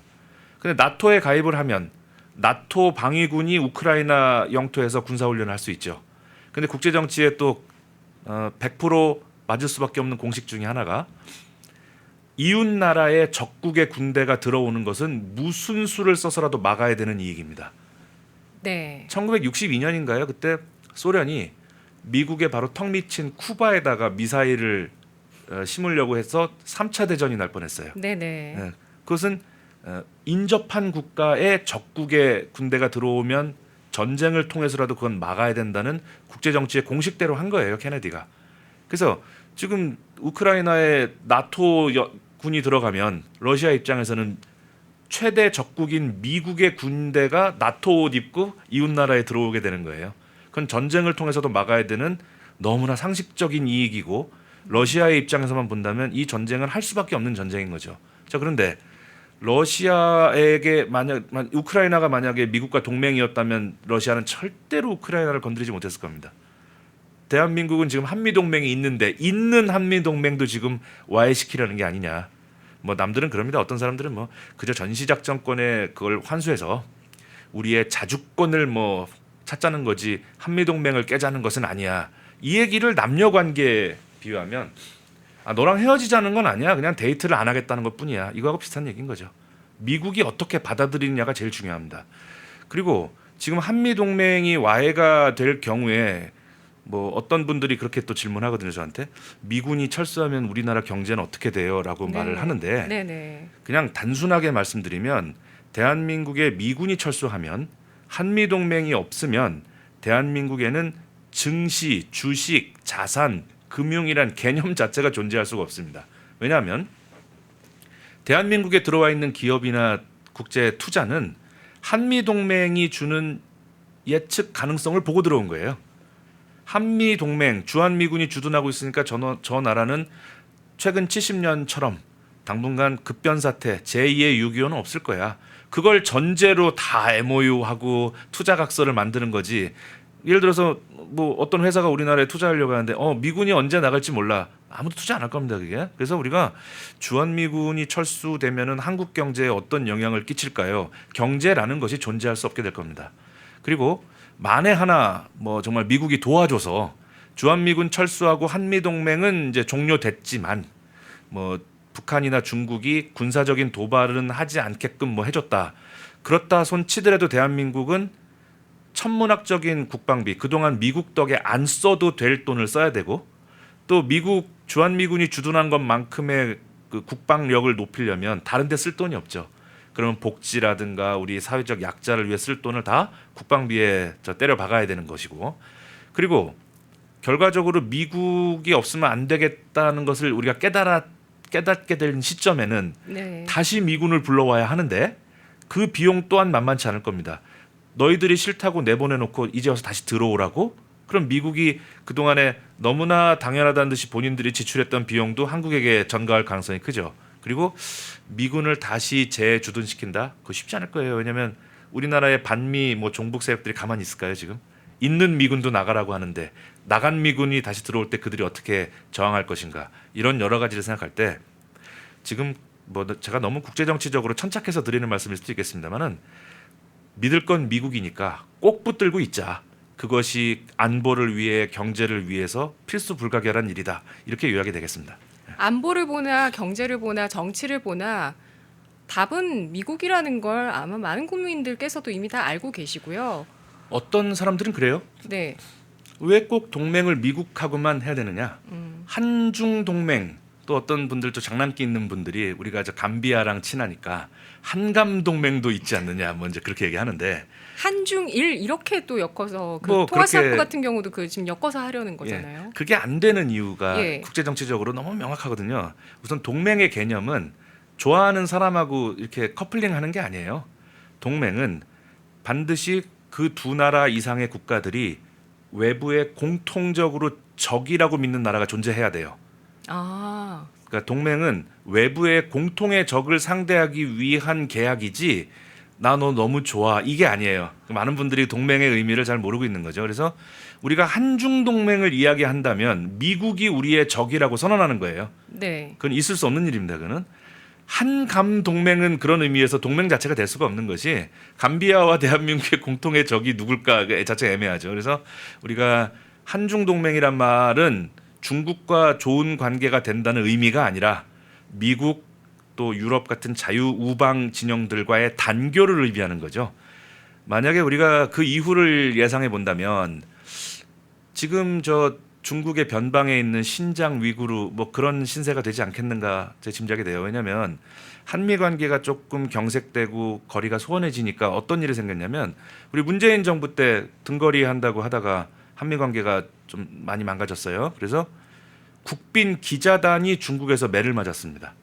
근데 나토에 가입을 하면 나토 방위군이 우크라이나 영토에서 군사훈련을 할 수 있죠. 근데 국제정치에 또 100% 맞을 수밖에 없는 공식 중에 하나가 이웃 나라의 적국의 군대가 들어오는 것은 무슨 수를 써서라도 막아야 되는 이익입니다. 네. 1962년인가요? 그때 소련이 미국의 바로 턱 밑인 쿠바에다가 미사일을 심으려고 해서 3차 대전이 날 뻔했어요. 네네. 네. 그것은 인접한 국가의 적국의 군대가 들어오면 전쟁을 통해서라도 그건 막아야 된다는 국제정치의 공식대로 한 거예요, 케네디가. 그래서 지금 우크라이나에 나토 군이 들어가면 러시아 입장에서는 최대 적국인 미국의 군대가 나토 옷 입고 이웃 나라에 들어오게 되는 거예요. 그건 전쟁을 통해서도 막아야 되는 너무나 상식적인 이익이고, 러시아의 입장에서만 본다면 이 전쟁은 할 수밖에 없는 전쟁인 거죠. 자, 그런데 러시아에게 우크라이나가 만약에 미국과 동맹이었다면 러시아는 절대로 우크라이나를 건드리지 못했을 겁니다. 대한민국은 지금 한미 동맹이 있는데 있는 한미 동맹도 지금 와해시키려는 게 아니냐. 뭐 남들은 그럽니다. 어떤 사람들은 뭐 그저 전시작전권에 그걸 환수해서 우리의 자주권을 뭐 찾자는 거지 한미 동맹을 깨자는 것은 아니야. 이 얘기를 남녀 관계에 비유하면 너랑 헤어지자는 건 아니야, 그냥 데이트를 안 하겠다는 것뿐이야, 이거하고 비슷한 얘기인 거죠. 미국이 어떻게 받아들이느냐가 제일 중요합니다. 그리고 지금 한미 동맹이 와해가 될 경우에 뭐 어떤 분들이 그렇게 또 질문하거든요, 저한테. 미군이 철수하면 우리나라 경제는 어떻게 돼요?라고 말을 하는데, 네네. 그냥 단순하게 말씀드리면 대한민국의 미군이 철수하면 한미 동맹이 없으면 대한민국에는 증시, 주식, 자산, 금융이란 개념 자체가 존재할 수가 없습니다. 왜냐하면 대한민국에 들어와 있는 기업이나 국제 투자는 한미 동맹이 주는 예측 가능성을 보고 들어온 거예요. 한미 동맹, 주한미군이 주둔하고 있으니까 저 나라는 최근 70년처럼 당분간 급변사태, 제2의 6.25는 없을 거야. 그걸 전제로 다 MOU하고 투자각서를 만드는 거지. 예를 들어서 뭐 어떤 회사가 우리나라에 투자하려고 하는데 미군이 언제 나갈지 몰라. 아무도 투자 안 할 겁니다, 그게. 그래서 우리가 주한미군이 철수되면은 한국 경제에 어떤 영향을 끼칠까요? 경제라는 것이 존재할 수 없게 될 겁니다. 그리고 만에 하나 뭐 정말 미국이 도와줘서 주한미군 철수하고 한미동맹은 이제 종료됐지만 뭐 북한이나 중국이 군사적인 도발은 하지 않게끔 뭐 해줬다. 그렇다 손 치더라도 대한민국은 천문학적인 국방비, 그동안 미국 덕에 안 써도 될 돈을 써야 되고, 또 미국 주한미군이 주둔한 것만큼의 그 국방력을 높이려면 다른 데 쓸 돈이 없죠. 그러면 복지라든가 우리 사회적 약자를 위해 쓸 돈을 다 국방비에 때려 박아야 되는 것이고, 그리고 결과적으로 미국이 없으면 안 되겠다는 것을 우리가 깨닫게 된 시점에는 네. 다시 미군을 불러와야 하는데 그 비용 또한 만만치 않을 겁니다. 너희들이 싫다고 내보내놓고 이제 와서 다시 들어오라고? 그럼 미국이 그동안에 너무나 당연하다는 듯이 본인들이 지출했던 비용도 한국에게 전가할 가능성이 크죠. 그리고 미군을 다시 재주둔시킨다? 그거 쉽지 않을 거예요. 왜냐하면 우리나라의 반미 뭐 종북 세력들이 가만히 있을까요 지금? 있는 미군도 나가라고 하는데 나간 미군이 다시 들어올 때 그들이 어떻게 저항할 것인가 이런 여러 가지를 생각할 때 지금 뭐 제가 너무 국제정치적으로 천착해서 드리는 말씀일 수도 있겠습니다만은 믿을 건 미국이니까 꼭 붙들고 있자. 그것이 안보를 위해 경제를 위해서 필수 불가결한 일이다. 이렇게 요약이 되겠습니다. 안보를 보나 경제를 보나 정치를 보나 답은 미국이라는 걸 아마 많은 국민들께서도 이미 다 알고 계시고요. 어떤 사람들은 그래요? 네. 왜 꼭 동맹을 미국하고만 해야 되느냐? 한중 동맹 또 어떤 분들도 장난기 있는 분들이 우리가 저 감비아랑 친하니까 한감 동맹도 있지 않느냐 뭐 이제 그렇게 얘기하는데 한중일 이렇게 또 엮어서 그 뭐 통화사업부 그렇게- 같은 경우도 그 지금 엮어서 하려는 거잖아요. 예, 그게 안 되는 이유가 예. 국제 정치적으로 너무 명확하거든요. 우선 동맹의 개념은 좋아하는 사람하고 이렇게 커플링하는 게 아니에요. 동맹은 반드시 그 두 나라 이상의 국가들이 외부에 공통적으로 적이라고 믿는 나라가 존재해야 돼요. 아, 그러니까 동맹은 외부의 공통의 적을 상대하기 위한 계약이지 나 너 너무 좋아 이게 아니에요. 많은 분들이 동맹의 의미를 잘 모르고 있는 거죠. 그래서 우리가 한중 동맹을 이야기한다면 미국이 우리의 적이라고 선언하는 거예요. 네. 그건 있을 수 없는 일입니다. 그는 한감 동맹은 그런 의미에서 동맹 자체가 될 수가 없는 것이 감비아와 대한민국의 공통의 적이 누굴까 자체가 애매하죠. 그래서 우리가 한중 동맹이란 말은 중국과 좋은 관계가 된다는 의미가 아니라 미국 또 유럽 같은 자유 우방 진영들과의 단교를 의미하는 거죠. 만약에 우리가 그 이후를 예상해 본다면 지금 저 중국의 변방에 있는 신장 위구르 뭐 그런 신세가 되지 않겠는가 제 짐작이 돼요. 왜냐하면 한미 관계가 조금 경색되고 거리가 소원해지니까 어떤 일이 생겼냐면 우리 문재인 정부 때 등거리 한다고 하다가 한미 관계가 좀 많이 망가졌어요. 그래서 국빈 기자단이 중국에서 매를 맞았습니다.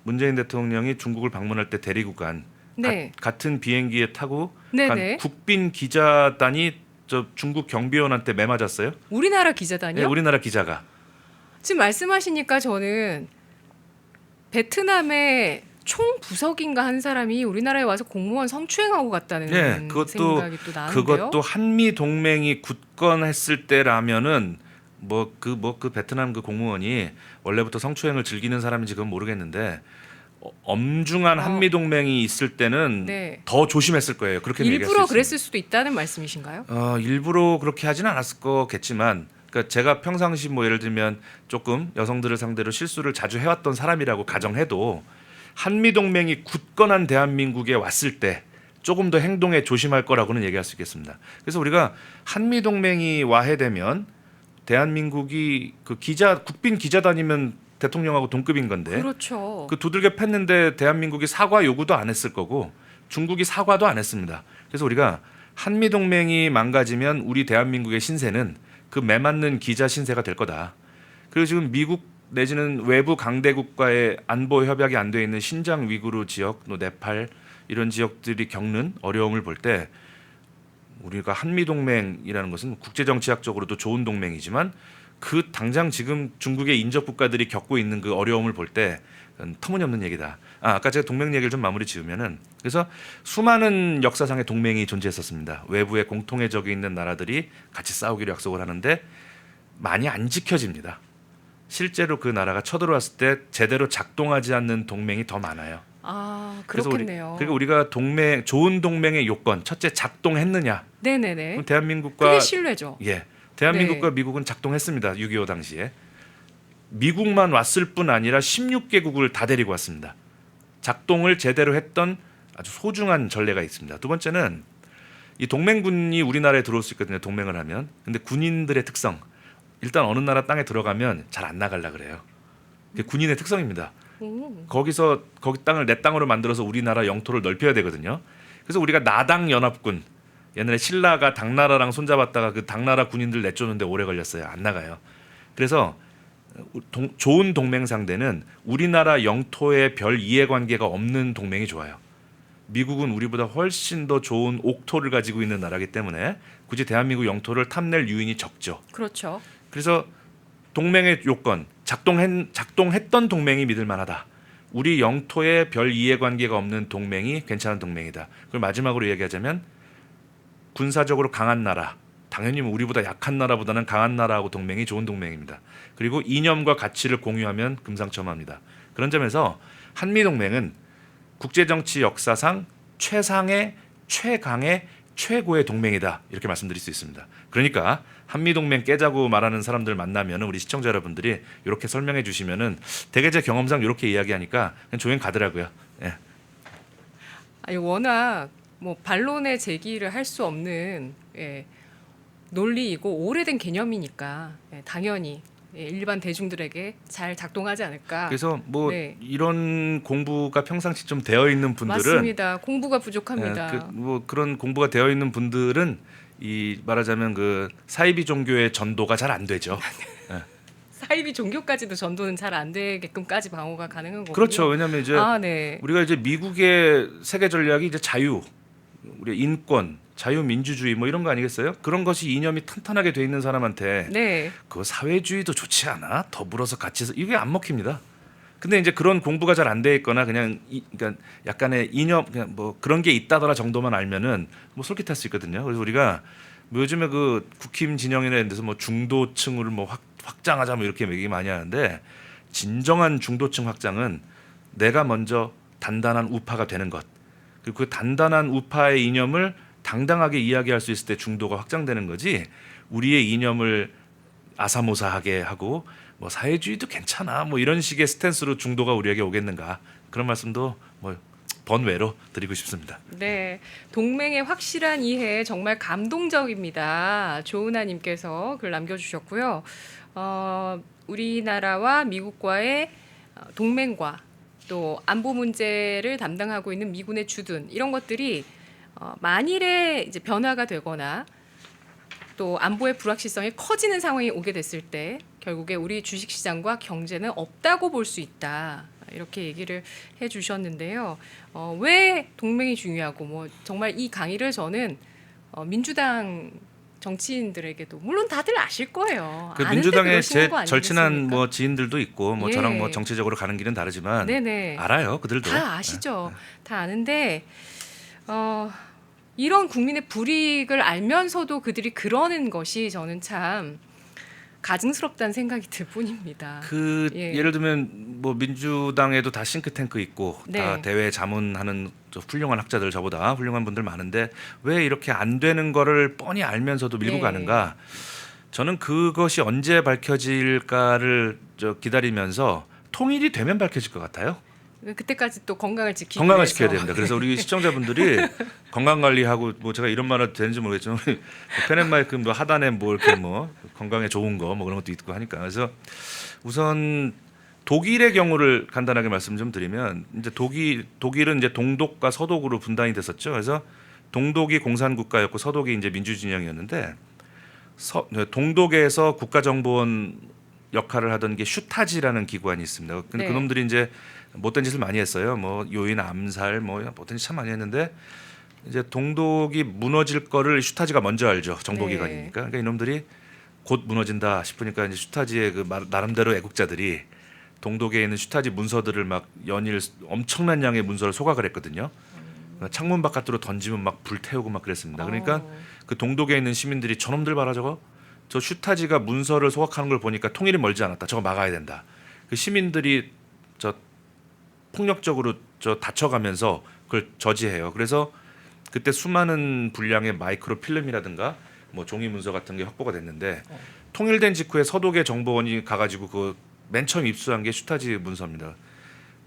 문재인 대통령이 중국을 방문할 때 데리고 간 네. 같은 비행기에 타고 네네. 간 국빈 기자단이 저 중국 경비원한테 매 맞았어요. 우리나라 기자단이요? 네, 우리나라 기자가. 지금 말씀하시니까 저는 베트남의 총부석인가 한 사람이 우리나라에 와서 공무원 성추행하고 갔다는 네, 그것도 생각이 또 나는데요. 그것도 한미 동맹이 굳건했을 때라면은 그 베트남 그 공무원이 원래부터 성추행을 즐기는 사람인지 그건 모르겠는데 엄중한 한미 동맹이 있을 때는 네. 더 조심했을 거예요. 그렇게 얘기할 수 일부러 있습니다. 그랬을 수도 있다는 말씀이신가요? 일부러 그렇게 하지는 않았을 거겠지만, 그러니까 제가 평상시 뭐 예를 들면 조금 여성들을 상대로 실수를 자주 해왔던 사람이라고 가정해도 한미 동맹이 굳건한 대한민국에 왔을 때 조금 더 행동에 조심할 거라고는 얘기할 수 있겠습니다. 그래서 우리가 한미 동맹이 와해되면 대한민국이 그 국빈 기자단이면 대통령하고 동급인 건데 그렇죠. 그 두들겨 팼는데 대한민국이 사과 요구도 안 했을 거고 중국이 사과도 안 했습니다. 그래서 우리가 한미 동맹이 망가지면 우리 대한민국의 신세는 그 매맞는 기자 신세가 될 거다. 그리고 지금 미국 내지는 외부 강대국과의 안보 협약이 안 돼 있는 신장 위구르 지역, 또 네팔 이런 지역들이 겪는 어려움을 볼 때 우리가 한미 동맹이라는 것은 국제 정치학적으로도 좋은 동맹이지만 그 당장 지금 중국의 인접 국가들이 겪고 있는 그 어려움을 볼 때 터무니없는 얘기다. 아까 제가 동맹 얘기를 좀 마무리 지으면은 그래서 수많은 역사상의 동맹이 존재했었습니다. 외부에 공통의 적이 있는 나라들이 같이 싸우기로 약속을 하는데 많이 안 지켜집니다. 실제로 그 나라가 쳐들어왔을 때 제대로 작동하지 않는 동맹이 더 많아요. 아, 그래서 그렇겠네요. 그리고 우리가 좋은 동맹의 요건 첫째 작동했느냐? 네네네. 그럼 대한민국과 그게 신뢰죠. 예, 대한민국과 네. 미국은 작동했습니다. 6.25 당시에 미국만 왔을 뿐 아니라 16개국을 다 데리고 왔습니다. 작동을 제대로 했던 아주 소중한 전례가 있습니다. 두 번째는 이 동맹군이 우리나라에 들어올 수 있거든요. 동맹을 하면. 근데 군인들의 특성 일단 어느 나라 땅에 들어가면 잘 안 나가려 그래요. 그게 군인의 특성입니다. 오. 거기 땅을 내 땅으로 만들어서 우리나라 영토를 넓혀야 되거든요. 그래서 우리가 나당 연합군 옛날에 신라가 당나라랑 손잡았다가 그 당나라 군인들 내쫓는데 오래 걸렸어요. 안 나가요. 그래서 좋은 동맹 상대는 우리나라 영토에 별 이해관계가 없는 동맹이 좋아요. 미국은 우리보다 훨씬 더 좋은 옥토를 가지고 있는 나라이기 때문에 굳이 대한민국 영토를 탐낼 유인이 적죠. 그렇죠. 그래서 동맹의 요건 작동했던 동맹이 믿을 만하다. 우리 영토에 별 이해관계가 없는 동맹이 괜찮은 동맹이다. 그걸 마지막으로 얘기하자면 군사적으로 강한 나라, 당연히 우리보다 약한 나라보다는 강한 나라하고 동맹이 좋은 동맹입니다. 그리고 이념과 가치를 공유하면 금상첨화입니다. 그런 점에서 한미동맹은 국제정치 역사상 최상의 최강의 최고의 동맹이다 이렇게 말씀드릴 수 있습니다. 그러니까 한미동맹 깨자고 말하는 사람들 만나면 우리 시청자 여러분들이 이렇게 설명해 주시면은 대개 제 경험상 이렇게 이야기하니까 그냥 조용히 가더라고요. 예. 아니 워낙 뭐 반론의 제기를 할 수 없는 논리이고 오래된 개념이니까 당연히 일반 대중들에게 잘 작동하지 않을까. 그래서 뭐 네. 이런 공부가 평상시 좀 되어 있는 분들은 맞습니다. 공부가 부족합니다. 뭐 그런 공부가 되어 있는 분들은 이 말하자면 그 사이비 종교의 전도가 잘 안 되죠. 사이비 종교까지도 전도는 잘 안 되게끔까지 방어가 가능한 거군요. 그렇죠. 왜냐하면 이제 네. 우리가 이제 미국의 세계 전략이 이제 자유, 우리 인권, 자유민주주의 뭐 이런 거 아니겠어요? 그런 것이 이념이 탄탄하게 돼 있는 사람한테 네. 그 사회주의도 좋지 않아? 더불어서 같이 이게 안 먹힙니다. 근데 이제 그런 공부가 잘 안 돼 있거나 그냥 그러니까 약간의 이념 그냥 뭐 그런 게 있다더라 정도만 알면은 뭐 솔깃할 수 있거든요. 그래서 우리가 뭐 요즘에 그 국힘 진영이나 이런 데서 뭐 중도층을 뭐 확장하자 뭐 이렇게 얘기 많이 하는데 진정한 중도층 확장은 내가 먼저 단단한 우파가 되는 것 그리고 그 단단한 우파의 이념을 당당하게 이야기할 수 있을 때 중도가 확장되는 거지 우리의 이념을 아사모사하게 하고 뭐 사회주의도 괜찮아 뭐 이런 식의 스탠스로 중도가 우리에게 오겠는가 그런 말씀도 뭐 번외로 드리고 싶습니다. 네, 동맹의 확실한 이해 정말 감동적입니다. 조은하님께서 글 남겨주셨고요. 우리나라와 미국과의 동맹과 또 안보 문제를 담당하고 있는 미군의 주둔 이런 것들이 만일에 이제 변화가 되거나 또 안보의 불확실성이 커지는 상황이 오게 됐을 때 결국에 우리 주식시장과 경제는 없다고 볼 수 있다. 이렇게 얘기를 해주셨는데요. 왜 동맹이 중요하고 뭐 정말 이 강의를 저는 민주당 정치인들에게도 물론 다들 아실 거예요. 그 아는데 민주당의 그러시는 제 거 절친한 아니겠습니까? 뭐 지인들도 있고 뭐 예. 저랑 뭐 정치적으로 가는 길은 다르지만 네네. 알아요 그들도 다 아시죠. 다 아는데 이런 국민의 불이익을 알면서도 그들이 그러는 것이 저는 참 가증스럽다는 생각이 들 뿐입니다. 그 예. 예를 들면 뭐 민주당에도 다 싱크탱크 있고 네. 다 대외 자문하는 저 훌륭한 학자들 저보다 훌륭한 분들 많은데 왜 이렇게 안 되는 거를 뻔히 알면서도 밀고 네. 가는가? 저는 그것이 언제 밝혀질까를 기다리면서 통일이 되면 밝혀질 것 같아요. 그때까지 또 건강을 지키기 건강을 위해서. 지켜야 됩니다. 그래서 우리 시청자분들이 건강 관리하고 뭐 제가 이런 말을 되는지 모르겠지만 펜앤마이크 뭐 하단에 뭐 이렇게 뭐 건강에 좋은 거 뭐 그런 것도 있고 하니까 그래서 우선 독일의 경우를 간단하게 말씀 좀 드리면 이제 독일은 이제 동독과 서독으로 분단이 됐었죠. 그래서 동독이 공산국가였고 서독이 이제 민주진영이었는데 동독에서 국가정보원 역할을 하던 게 슈타지라는 기관이 있습니다. 근데 네. 그놈들이 이제 못된 짓을 많이 했어요. 뭐 요인 암살 뭐 못된 짓 참 많이 했는데 이제 동독이 무너질 거를 슈타지가 먼저 알죠. 정보기관이니까. 네. 그러니까 이놈들이 곧 무너진다 싶으니까 이제 슈타지의 그 나름대로 애국자들이 동독에 있는 슈타지 문서들을 막 연일 엄청난 양의 문서를 소각을 했거든요. 창문 바깥으로 던지면 막 불태우고 막 그랬습니다. 그러니까 그 동독에 있는 시민들이 저놈들 봐라 저거 저 슈타지가 문서를 소각하는 걸 보니까 통일이 멀지 않았다. 저거 막아야 된다. 그 시민들이 저 폭력적으로 저 다쳐가면서 그걸 저지해요. 그래서 그때 수많은 분량의 마이크로 필름이라든가 뭐 종이 문서 같은 게 확보가 됐는데 통일된 직후에 서독의 정보원이 가가지고 그 맨 처음 입수한 게 슈타지 문서입니다.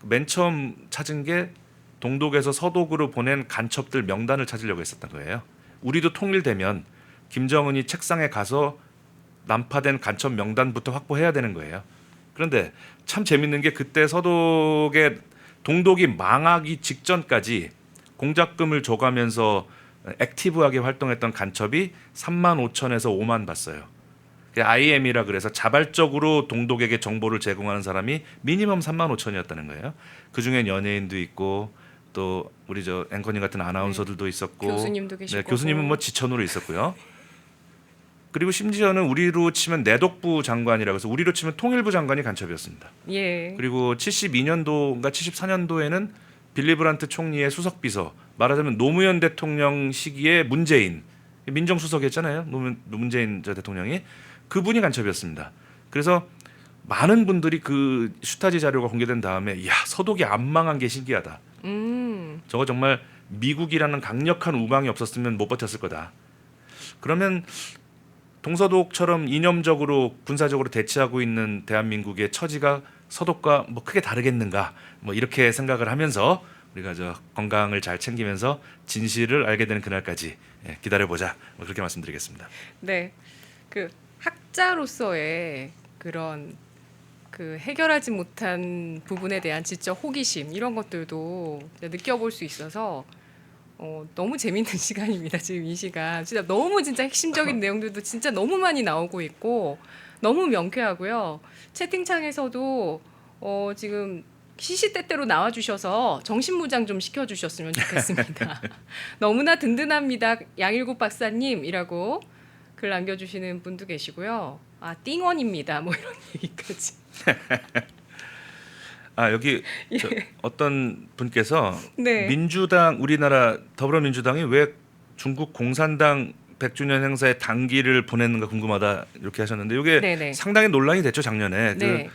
맨 처음 찾은 게 동독에서 서독으로 보낸 간첩들 명단을 찾으려고 했었던 거예요. 우리도 통일되면 김정은이 책상에 가서 난파된 간첩 명단부터 확보해야 되는 거예요. 그런데 참 재밌는 게 그때 서독의 동독이 망하기 직전까지 공작금을 줘가면서 액티브하게 활동했던 간첩이 3만 5천에서 5만 받어요. IM이라 그래서 자발적으로 동독에게 정보를 제공하는 사람이 미니멈 3만 5천이었다는 거예요. 그중엔 연예인도 있고 또 우리 저 앵커님 같은 아나운서들도 있었고 교수님도 계시고 네, 교수님은 뭐 지천으로 있었고요. 그리고 심지어는 우리로 치면 내독부 장관이라고 해서 우리로 치면 통일부 장관이 간첩이었습니다. 예. 그리고 72년도인가 74년도에는 빌리 브란트 총리의 수석비서, 말하자면 노무현 대통령 시기에 문재인 민정수석이었잖아요. 문재인 저 대통령이 그분이 간첩이었습니다. 그래서 많은 분들이 그 슈타지 자료가 공개된 다음에 야 서독이 안 망한 게 신기하다. 저거 정말 미국이라는 강력한 우방이 없었으면 못 버텼을 거다. 그러면 동서독처럼 이념적으로 군사적으로 대치하고 있는 대한민국의 처지가 서독과 뭐 크게 다르겠는가? 뭐 이렇게 생각을 하면서 우리가 저 건강을 잘 챙기면서 진실을 알게 되는 그날까지 기다려보자. 뭐 그렇게 말씀드리겠습니다. 네. 그 학자로서의 그런 그 해결하지 못한 부분에 대한 지적 호기심 이런 것들도 느껴볼 수 있어서 너무 재밌는 시간입니다. 지금 이 시간 진짜 너무 진짜 핵심적인 내용들도 진짜 너무 많이 나오고 있고 너무 명쾌하고요. 채팅창에서도 지금 시시때때로 나와주셔서 정신무장 좀 시켜주셨으면 좋겠습니다. 너무나 든든합니다. 양일국 박사님이라고 글 남겨주시는 분도 계시고요. 아 띵원입니다. 뭐 이런 얘기까지. 여기 어떤 분께서 네. 민주당 우리나라 더불어민주당이 왜 중국 공산당 100주년 행사에 당기를 보냈는가 궁금하다 이렇게 하셨는데 이게 네네. 상당히 논란이 됐죠 작년에. 네.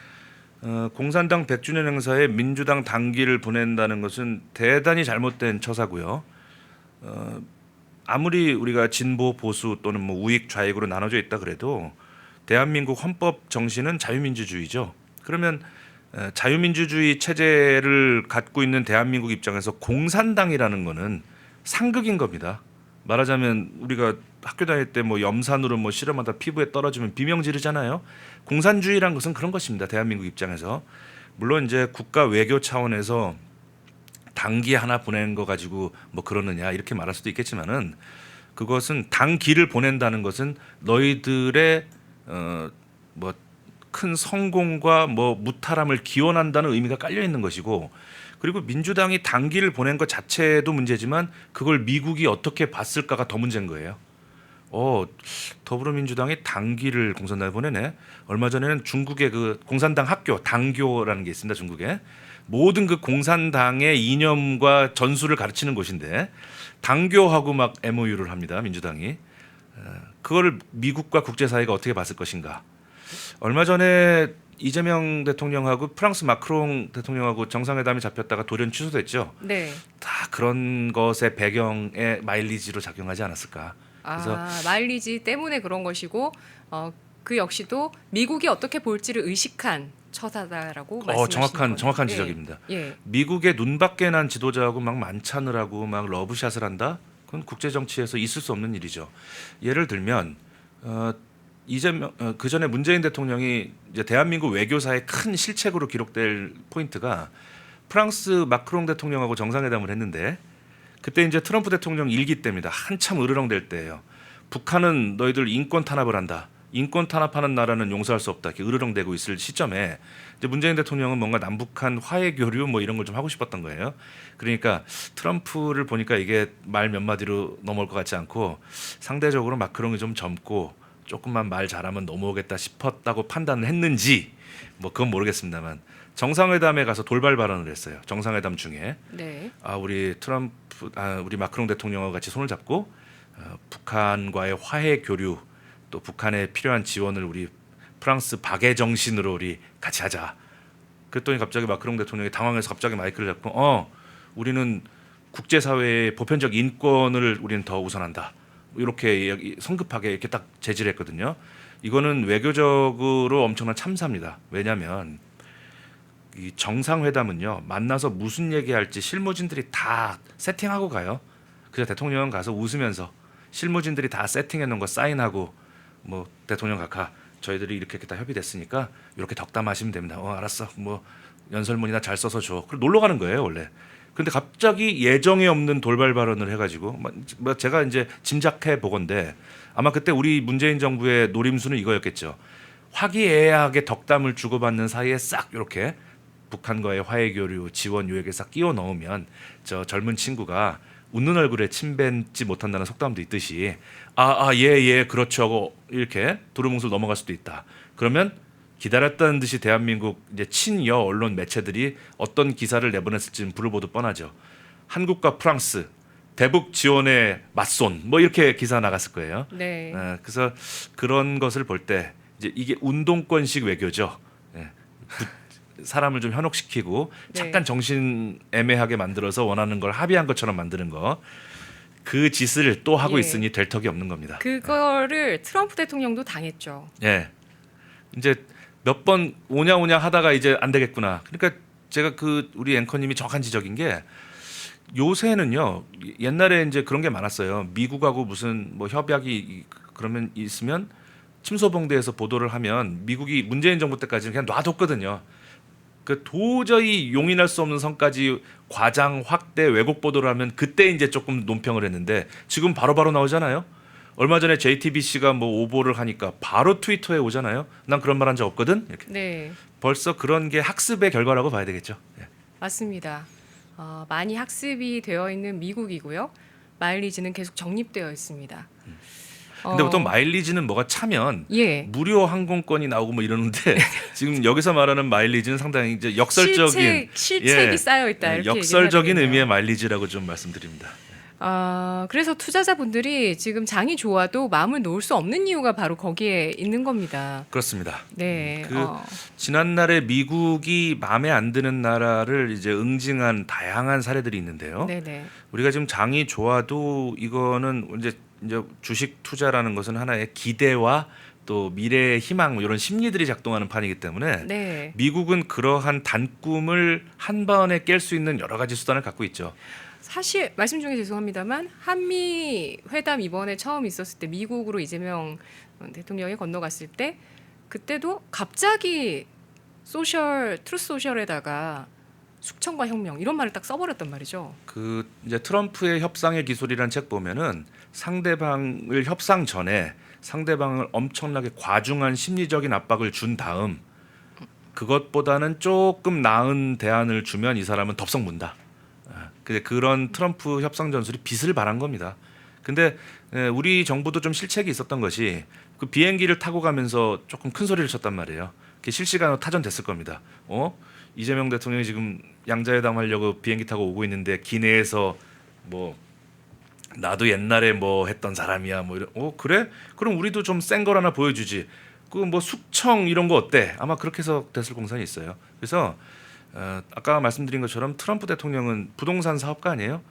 공산당 100주년 행사에 민주당 당기를 보낸다는 것은 대단히 잘못된 처사고요. 아무리 우리가 진보 보수 또는 뭐 우익 좌익으로 나눠져 있다 그래도 대한민국 헌법 정신은 자유민주주의죠. 그러면 자유민주주의 체제를 갖고 있는 대한민국 입장에서 공산당이라는 거는 상극인 겁니다. 말하자면 우리가 학교 다닐 때 뭐 염산으로 뭐 실험하다 피부에 떨어지면 비명 지르잖아요. 공산주의란 것은 그런 것입니다. 대한민국 입장에서. 물론 이제 국가 외교 차원에서 당기 하나 보내는 거 가지고 뭐 그러느냐 이렇게 말할 수도 있겠지만은 그것은 당기를 보낸다는 것은 너희들의 뭐 큰 성공과 뭐 무탈함을 기원한다는 의미가 깔려 있는 것이고 그리고 민주당이 당기를 보낸 것 자체도 문제지만 그걸 미국이 어떻게 봤을까가 더 문제인 거예요. 더불어민주당이 당기를 공산당에 보내네. 얼마 전에는 중국의 그 공산당 학교 당교라는 게 있습니다. 중국에 모든 그 공산당의 이념과 전술을 가르치는 곳인데 당교하고 막 MOU를 합니다. 민주당이 그거를 미국과 국제사회가 어떻게 봤을 것인가. 얼마 전에 이재명 대통령하고 프랑스 마크롱 대통령하고 정상회담이 잡혔다가 돌연 취소됐죠. 네. 다 그런 것의 배경에 마일리지로 작용하지 않았을까. 그래서 마일리지 때문에 그런 것이고 그 역시도 미국이 어떻게 볼지를 의식한 처사다라고 말씀하시는 정확한 거죠. 지적입니다. 예. 미국의 눈밖에 난 지도자하고 막 만찬을 하고 막 러브샷을 한다. 그건 국제 정치에서 있을 수 없는 일이죠. 예를 들면 이재명 그 전에 문재인 대통령이 이제 대한민국 외교사의 큰 실책으로 기록될 포인트가 프랑스 마크롱 대통령하고 정상회담을 했는데 그때 이제 트럼프 대통령 일기 때입니다. 한참 으르렁댈 때예요. 북한은 너희들 인권 탄압을 한다. 인권 탄압하는 나라는 용서할 수 없다. 이렇게 으르렁대고 있을 시점에 이제 문재인 대통령은 뭔가 남북한 화해 교류 뭐 이런 걸 좀 하고 싶었던 거예요. 그러니까 트럼프를 보니까 이게 말 몇 마디로 넘어올 것 같지 않고 상대적으로 마크롱이 좀 젊고 조금만 말 잘하면 넘어오겠다 싶었다고 판단을 했는지 뭐 그건 모르겠습니다만 정상회담에 가서 돌발 발언을 했어요. 정상회담 중에 네. 우리 마크롱 대통령과 같이 손을 잡고 북한과의 화해 교류 또 북한에 필요한 지원을 우리 프랑스 박애 정신으로 우리 같이 하자. 그랬더니 갑자기 마크롱 대통령이 당황해서 갑자기 마이크를 잡고 우리는 국제사회의 보편적 인권을 우리는 더 우선한다. 이렇게 성급하게 이렇게 딱 제지를 했거든요. 이거는 외교적으로 엄청난 참사입니다. 왜냐하면 이 정상회담은요 만나서 무슨 얘기할지 실무진들이 다 세팅하고 가요. 그래서 대통령은 가서 웃으면서 실무진들이 다 세팅해 놓은 거 사인하고 뭐 대통령 각하 저희들이 이렇게 다 협의됐으니까 이렇게 덕담하시면 됩니다. 알았어. 뭐 연설문이나 잘 써서 줘. 그리고 놀러 가는 거예요 원래. 근데 갑자기 예정에 없는 돌발 발언을 해가지고 제가 이제 짐작해 보건데 아마 그때 우리 문재인 정부의 노림수는 이거였겠죠. 화기애애하게 덕담을 주고받는 사이에 싹 이렇게 북한과의 화해 교류 지원 요약에 싹 끼워 넣으면 저 젊은 친구가 웃는 얼굴에 침 뱉지 못한다는 속담도 있듯이 예 그렇죠 이렇게 두루뭉술 넘어갈 수도 있다. 그러면 기다렸다는 듯이 대한민국 이제 친여 언론 매체들이 어떤 기사를 내보냈을지는 불을 보듯 뻔하죠. 한국과 프랑스 대북 지원에 맞손 뭐 이렇게 기사 나갔을 거예요. 네. 그래서 그런 것을 볼 때 이제 이게 운동권식 외교죠. 예. 사람을 좀 현혹시키고 네. 잠깐 정신 애매하게 만들어서 원하는 걸 합의한 것처럼 만드는 거. 그 짓을 또 하고 예. 있으니 될 턱이 없는 겁니다. 그거를 트럼프 대통령도 당했죠. 예. 이제 몇 번 오냐 하다가 이제 안 되겠구나. 그러니까 제가 그 우리 앵커님이 정확한 지적인 게 요새는요. 옛날에 이제 그런 게 많았어요. 미국하고 무슨 뭐 협약이 그러면 있으면 침소봉대에서 보도를 하면 미국이 문재인 정부 때까지는 그냥 놔뒀거든요. 그 도저히 용인할 수 없는 선까지 과장 확대 왜곡 보도를 하면 그때 이제 조금 논평을 했는데 지금 바로바로 나오잖아요. 얼마 전에 JTBC가 뭐 오보를 하니까 바로 트위터에 오잖아요. 난 그런 말 한 적 없거든. 이렇게. 네, 벌써 그런 게 학습의 결과라고 봐야 되겠죠. 예. 맞습니다. 많이 학습이 되어 있는 미국이고요. 마일리지는 계속 적립되어 있습니다. 근데 보통 마일리지는 뭐가 차면 예. 무료 항공권이 나오고 뭐 이러는데 지금 여기서 말하는 마일리지는 상당히 이제 역설적인 실책이 예, 쌓여 있다 이렇게 역설적인 얘기를 해야 의미의 되겠네요. 마일리지라고 좀 말씀드립니다. 그래서 투자자분들이 지금 장이 좋아도 마음을 놓을 수 없는 이유가 바로 거기에 있는 겁니다. 그렇습니다. 네. 지난날에 미국이 마음에 안 드는 나라를 이제 응징한 다양한 사례들이 있는데요. 네네. 우리가 지금 장이 좋아도 이거는 이제 주식 투자라는 것은 하나의 기대와 또 미래의 희망 뭐 이런 심리들이 작동하는 판이기 때문에 네. 미국은 그러한 단꿈을 한 번에 깰 수 있는 여러 가지 수단을 갖고 있죠. 사실 말씀 중에 죄송합니다만 한미 회담 이번에 처음 있었을 때 미국으로 이재명 대통령이 건너갔을 때 그때도 갑자기 트루스 소셜에다가 숙청과 혁명 이런 말을 딱 써버렸단 말이죠. 그 이제 트럼프의 협상의 기술이라는 책 보면은 상대방을 협상 전에 상대방을 엄청나게 과중한 심리적인 압박을 준 다음 그것보다는 조금 나은 대안을 주면 이 사람은 덥석 문다. 그런 트럼프 협상 전술이 빛을 발한 겁니다. 근데 우리 정부도 좀 실책이 있었던 것이 그 비행기를 타고 가면서 조금 큰 소리를 쳤단 말이에요. 그게 실시간으로 타전됐을 겁니다. 이재명 대통령이 지금 양자회담 하려고 비행기 타고 오고 있는데 기내에서 뭐 나도 옛날에 뭐 했던 사람이야 뭐 이런 그래? 그럼 우리도 좀 센 걸 하나 보여주지. 그 뭐 숙청 이런 거 어때? 아마 그렇게 해서 됐을 공산이 있어요. 그래서 아까 말씀드린 것처럼 트럼프 대통령은 부동산 사업가 아니에요?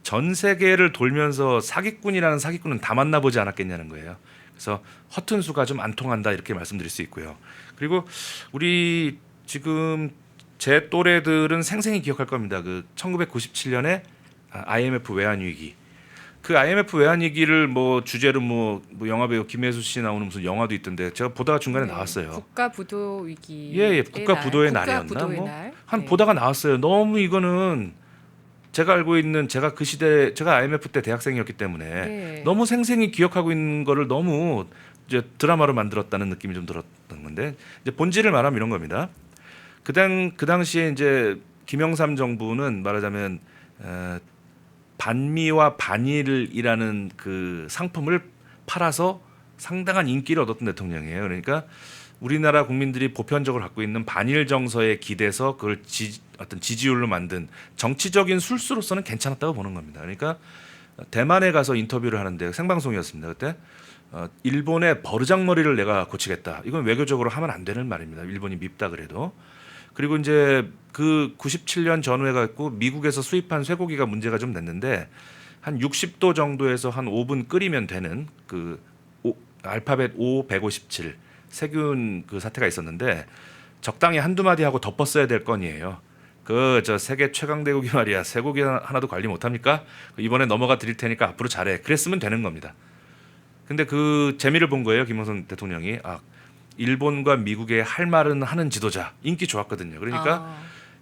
전 세계를 돌면서 사기꾼이라는 사기꾼은 다 만나보지 않았겠냐는 거예요. 그래서 허튼 수가 좀 안 통한다 이렇게 말씀드릴 수 있고요. 그리고 우리 지금 제 또래들은 생생히 기억할 겁니다. 그 1997년에 IMF 외환 위기. 그 IMF 외환 위기를 뭐 주제로 뭐 영화배우 김혜수 씨 나오는 무슨 영화도 있던데 제가 보다가 중간에 네. 나왔어요. 국가 부도 위기. 예, 국가 부도의 날이었나? 한 네. 보다가 나왔어요. 너무 이거는 제가 알고 있는 제가 그 시대 제가 IMF 때 대학생이었기 때문에 네. 너무 생생히 기억하고 있는 거를 너무 이제 드라마로 만들었다는 느낌이 좀 들었던 건데 이제 본질을 말하면 이런 겁니다. 그 당시에 이제 김영삼 정부는 말하자면 반미와 반일이라는 그 상품을 팔아서 상당한 인기를 얻었던 대통령이에요. 그러니까 우리나라 국민들이 보편적으로 갖고 있는 반일 정서에 기대서 그걸 어떤 지지율로 만든 정치적인 술수로서는 괜찮았다고 보는 겁니다. 그러니까 대만에 가서 인터뷰를 하는데 생방송이었습니다. 그때 일본의 버르장머리를 내가 고치겠다. 이건 외교적으로 하면 안 되는 말입니다. 일본이 밉다 그래도. 그리고 이제 그 97년 전후에 갖고 미국에서 수입한 쇠고기가 문제가 좀 됐는데 한 60도 정도에서 한 5분 끓이면 되는 그 알파벳 O157 세균 그 사태가 있었는데 적당히 한두 마디 하고 덮었어야 될 건이에요. 저 세계 최강 대국이 말이야 쇠고기 하나도 관리 못합니까? 이번에 넘어가 드릴 테니까 앞으로 잘해. 그랬으면 되는 겁니다. 근데 그 재미를 본 거예요. 김영삼 대통령이 일본과 미국의 할 말은 하는 지도자 인기 좋았거든요. 그러니까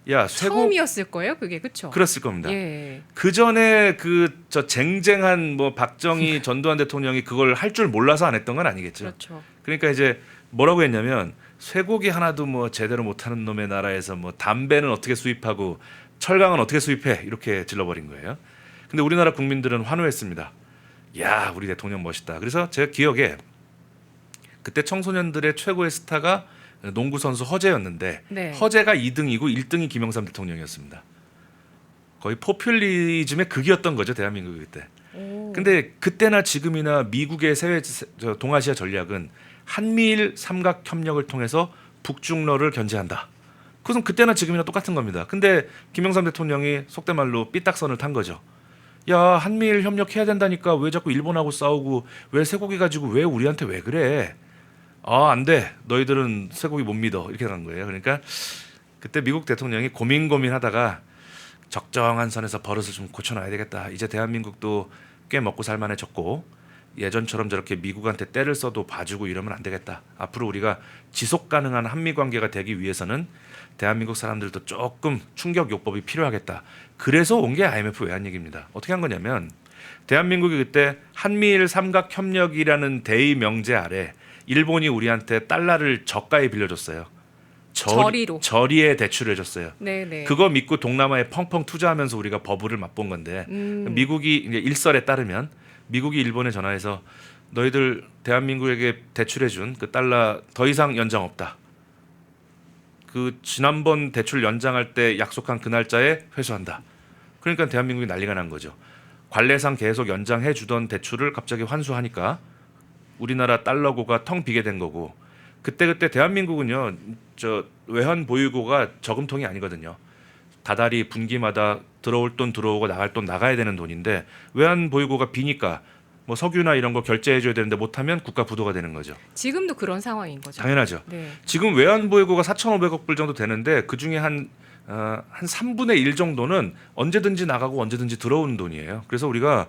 야 처음이었을 거예요. 그게 그렇죠. 그랬을 겁니다. 예. 그 전에 저 쟁쟁한 뭐 박정희 전두환 대통령이 그걸 할 줄 몰라서 안 했던 건 아니겠죠. 그렇죠. 그러니까 이제 뭐라고 했냐면 쇠고기 하나도 뭐 제대로 못하는 놈의 나라에서 뭐 담배는 어떻게 수입하고 철강은 어떻게 수입해 이렇게 질러버린 거예요. 근데 우리나라 국민들은 환호했습니다. 야, 우리 대통령 멋있다. 그래서 제가 기억에 그때 청소년들의 최고의 스타가 농구 선수 허재였는데 네. 허재가 2등이고 1등이 김영삼 대통령이었습니다. 거의 포퓰리즘의 극이었던 거죠, 대한민국이 그때. 오. 근데 그때나 지금이나 미국의 동아시아 전략은 한미일 삼각 협력을 통해서 북중러를 견제한다. 그것은 그때나 지금이나 똑같은 겁니다. 근데 김영삼 대통령이 속된 말로 삐딱선을 탄 거죠. 야, 한미일 협력해야 된다니까 왜 자꾸 일본하고 싸우고 왜 쇠고기 가지고 왜 우리한테 왜 그래? 아, 안 돼. 너희들은 쇠고기 못 믿어. 이렇게 간 거예요. 그러니까 그때 미국 대통령이 고민하다가 적정한 선에서 버릇을 좀 고쳐놔야 되겠다. 이제 대한민국도 꽤 먹고 살만해졌고 예전처럼 저렇게 미국한테 때를 써도 봐주고 이러면 안 되겠다. 앞으로 우리가 지속 가능한 한미 관계가 되기 위해서는 대한민국 사람들도 조금 충격 요법이 필요하겠다. 그래서 온 게 IMF 외환 얘기입니다. 어떻게 한 거냐면 대한민국이 그때 한미일 삼각 협력이라는 대의 명제 아래 일본이 우리한테 달러를 저가에 빌려줬어요. 저리로. 저리에 대출해줬어요. 네네. 그거 믿고 동남아에 펑펑 투자하면서 우리가 버블을 맛본 건데 미국이 이제 일설에 따르면 미국이 일본에 전화해서 너희들 대한민국에게 대출해준 그 달러 더 이상 연장 없다. 그 지난번 대출 연장할 때 약속한 그 날짜에 회수한다. 그러니까 대한민국이 난리가 난 거죠. 관례상 계속 연장해 주던 대출을 갑자기 환수하니까 우리나라 달러고가 텅 비게 된 거고 그때 대한민국은요 저 외환 보유고가 저금통이 아니거든요. 다달이 분기마다 들어올 돈 들어오고 나갈 돈 나가야 되는 돈인데 외환 보유고가 비니까 뭐 석유나 이런 거 결제해줘야 되는데 못하면 국가 부도가 되는 거죠. 지금도 그런 상황인 거죠. 당연하죠. 네. 지금 외환 보유고가 4,500억 불 정도 되는데 그 중에 한 3분의 1 정도는 언제든지 나가고 언제든지 들어오는 돈이에요. 그래서 우리가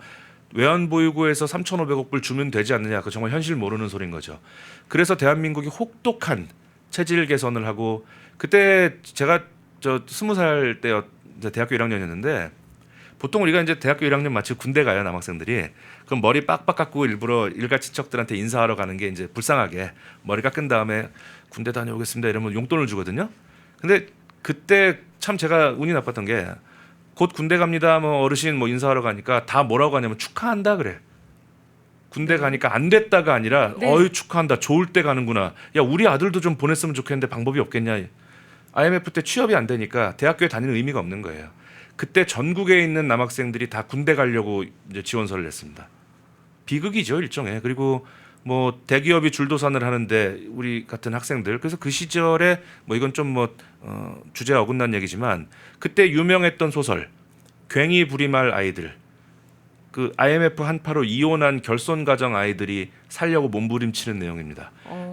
외환 보유고에서 3,500억 불 주면 되지 않느냐, 그 정말 현실 모르는 소리인 거죠. 그래서 대한민국이 혹독한 체질 개선을 하고 그때 제가 저 20살 때 대학교 1학년이었는데 보통 우리가 이제 대학교 1학년 마치고 군대 가요 남학생들이. 그럼 머리 빡빡 깎고 일부러 일가 친척들한테 인사하러 가는 게 이제 불쌍하게 머리 깎은 다음에 군대 다녀오겠습니다 이러면 용돈을 주거든요. 근데 그때 참 제가 운이 나빴던 게 곧 군대 갑니다 뭐 어르신 뭐 인사하러 가니까 다 뭐라고 하냐면 축하한다 그래. 군대 가니까 안 됐다가 아니라 네. 어이 축하한다 좋을 때 가는구나. 야 우리 아들도 좀 보냈으면 좋겠는데 방법이 없겠냐. IMF 때 취업이 안 되니까 대학교에 다니는 의미가 없는 거예요. 그때 전국에 있는 남학생들이 다 군대 가려고 이제 지원서를 냈습니다. 비극이죠 일종의. 그리고 뭐 대기업이 줄도산을 하는데 우리 같은 학생들 그래서 그 시절에 뭐 이건 좀 뭐 주제에 어긋난 얘기지만 그때 유명했던 소설 괭이 부리말 아이들 그 IMF 한파로 이혼한 결손가정 아이들이 살려고 몸부림치는 내용입니다.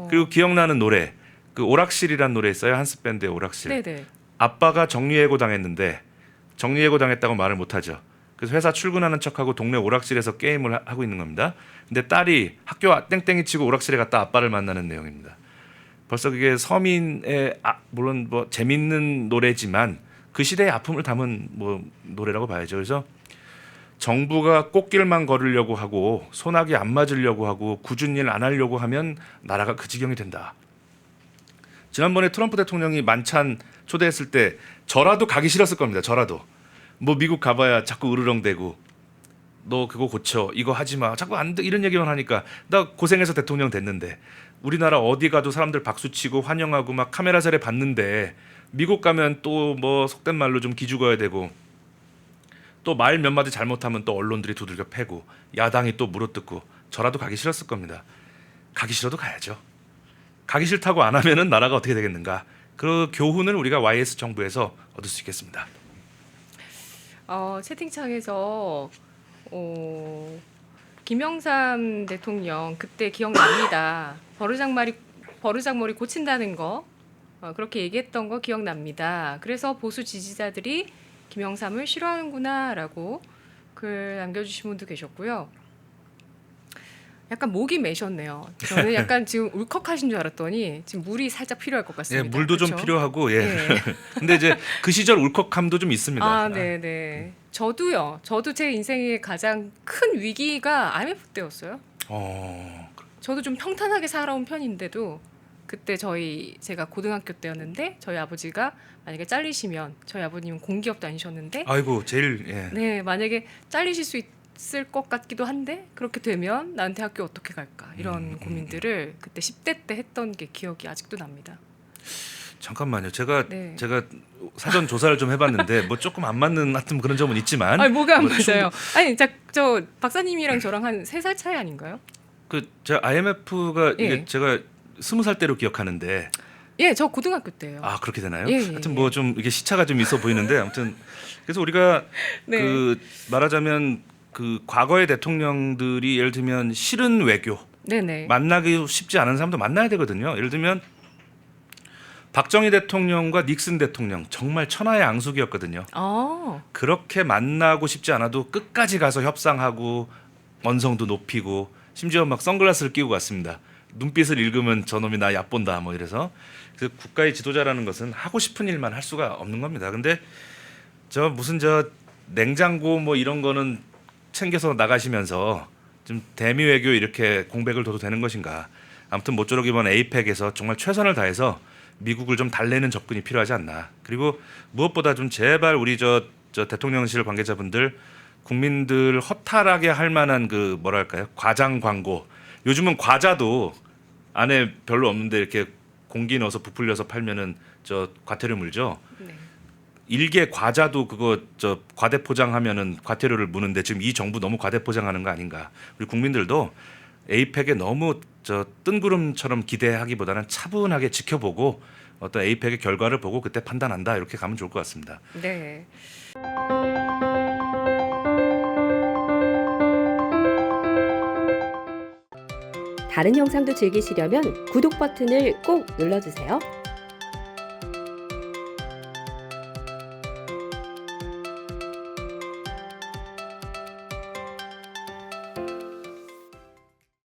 그리고 기억나는 노래 그 오락실이라는 노래 있어요. 한스 밴드의 오락실. 네네. 아빠가 정리해고 당했는데 정리해고 당했다고 말을 못하죠. 그래서 회사 출근하는 척하고 동네 오락실에서 게임을 하고 있는 겁니다. 근데 딸이 학교 땡땡이 치고 오락실에 갔다 아빠를 만나는 내용입니다. 벌써 그게 서민의 물론 뭐 재밌는 노래지만 그 시대의 아픔을 담은 뭐 노래라고 봐야죠. 그래서 정부가 꽃길만 걸으려고 하고 소나기 안 맞으려고 하고 굳은 일 안 하려고 하면 나라가 그 지경이 된다. 지난번에 트럼프 대통령이 만찬 초대했을 때 저라도 가기 싫었을 겁니다. 저라도. 뭐 미국 가봐야 자꾸 으르렁대고 너 그거 고쳐 이거 하지 마 자꾸 안 돼 이런 얘기만 하니까 나 고생해서 대통령 됐는데 우리나라 어디 가도 사람들 박수치고 환영하고 막 카메라 세례 받는데 미국 가면 또 뭐 속된 말로 좀 기죽어야 되고 또 말 몇 마디 잘못하면 또 언론들이 두들겨 패고 야당이 또 물어뜯고 저라도 가기 싫었을 겁니다. 가기 싫어도 가야죠. 가기 싫다고 안 하면은 나라가 어떻게 되겠는가. 그 교훈을 우리가 YS 정부에서 얻을 수 있겠습니다. 채팅창에서 김영삼 대통령 그때 기억납니다. 버르장머리 고친다는 거 그렇게 얘기했던 거 기억납니다. 그래서 보수 지지자들이 김영삼을 싫어하는구나라고 글 남겨주신 분도 계셨고요. 약간 목이 메셨네요. 저는 약간 지금 울컥하신 줄 알았더니 지금 물이 살짝 필요할 것 같습니다. 예, 물도 좀 그렇죠? 필요하고 예. 예. 근데 이제 그 시절 울컥함도 좀 있습니다. 아, 네네. 저도요. 저도 제 인생의 가장 큰 위기가 IMF 때였어요. 저도 좀 평탄하게 살아온 편인데도 그때 제가 고등학교 때였는데 저희 아버지가 만약에 잘리시면 저희 아버님은 공기업 다니셨는데 아이고 제일 예. 네, 만약에 잘리실 수 있을 것 같기도 한데 그렇게 되면 나한테 학교 어떻게 갈까 이런 고민들을 그때 10대 때 했던 게 기억이 아직도 납니다. 잠깐만요. 제가 네. 사전 조사를 좀 해봤는데 뭐 조금 안 맞는 하여튼 그런 점은 있지만 아니 뭐가 안 뭐 맞아요? 아니 저 박사님이랑 저랑 한 3살 차이 아닌가요? 제가 IMF가 예. 이게 제가 20살 때로 기억하는데 예, 저 고등학교 때예요. 아 그렇게 되나요? 예, 예, 하여튼 예. 뭐 좀 이게 시차가 좀 있어 보이는데 아무튼 그래서 우리가 네. 그 말하자면 그 과거의 대통령들이 예를 들면 싫은 외교 네네. 만나기 쉽지 않은 사람도 만나야 되거든요. 예를 들면 박정희 대통령과 닉슨 대통령 정말 천하의 앙숙이었거든요. 그렇게 만나고 싶지 않아도 끝까지 가서 협상하고 언성도 높이고 심지어 막 선글라스를 끼고 갔습니다. 눈빛을 읽으면 저놈이 나 얕본다 뭐 이래서 그 국가의 지도자라는 것은 하고 싶은 일만 할 수가 없는 겁니다. 근데 무슨 냉장고 뭐 이런 거는 챙겨서 나가시면서 좀 대미 외교 이렇게 공백을 둬도 되는 것인가? 아무튼 모쪼록 이번 에이펙에서 정말 최선을 다해서 미국을 좀 달래는 접근이 필요하지 않나. 그리고 무엇보다 좀 제발 우리 저 대통령실 관계자분들 국민들 허탈하게 할 만한 그 뭐랄까요 과장 광고. 요즘은 과자도 안에 별로 없는데 이렇게 공기 넣어서 부풀려서 팔면은 과태료 물죠. 네. 일개 과자도 그거 과대 포장하면은 과태료를 무는데 지금 이 정부 너무 과대 포장하는 거 아닌가? 우리 국민들도 에이펙에 너무 뜬구름처럼 기대하기보다는 차분하게 지켜보고 어떤 에이펙의 결과를 보고 그때 판단한다 이렇게 가면 좋을 것 같습니다. 네. 다른 영상도 즐기시려면 구독 버튼을 꼭 눌러주세요.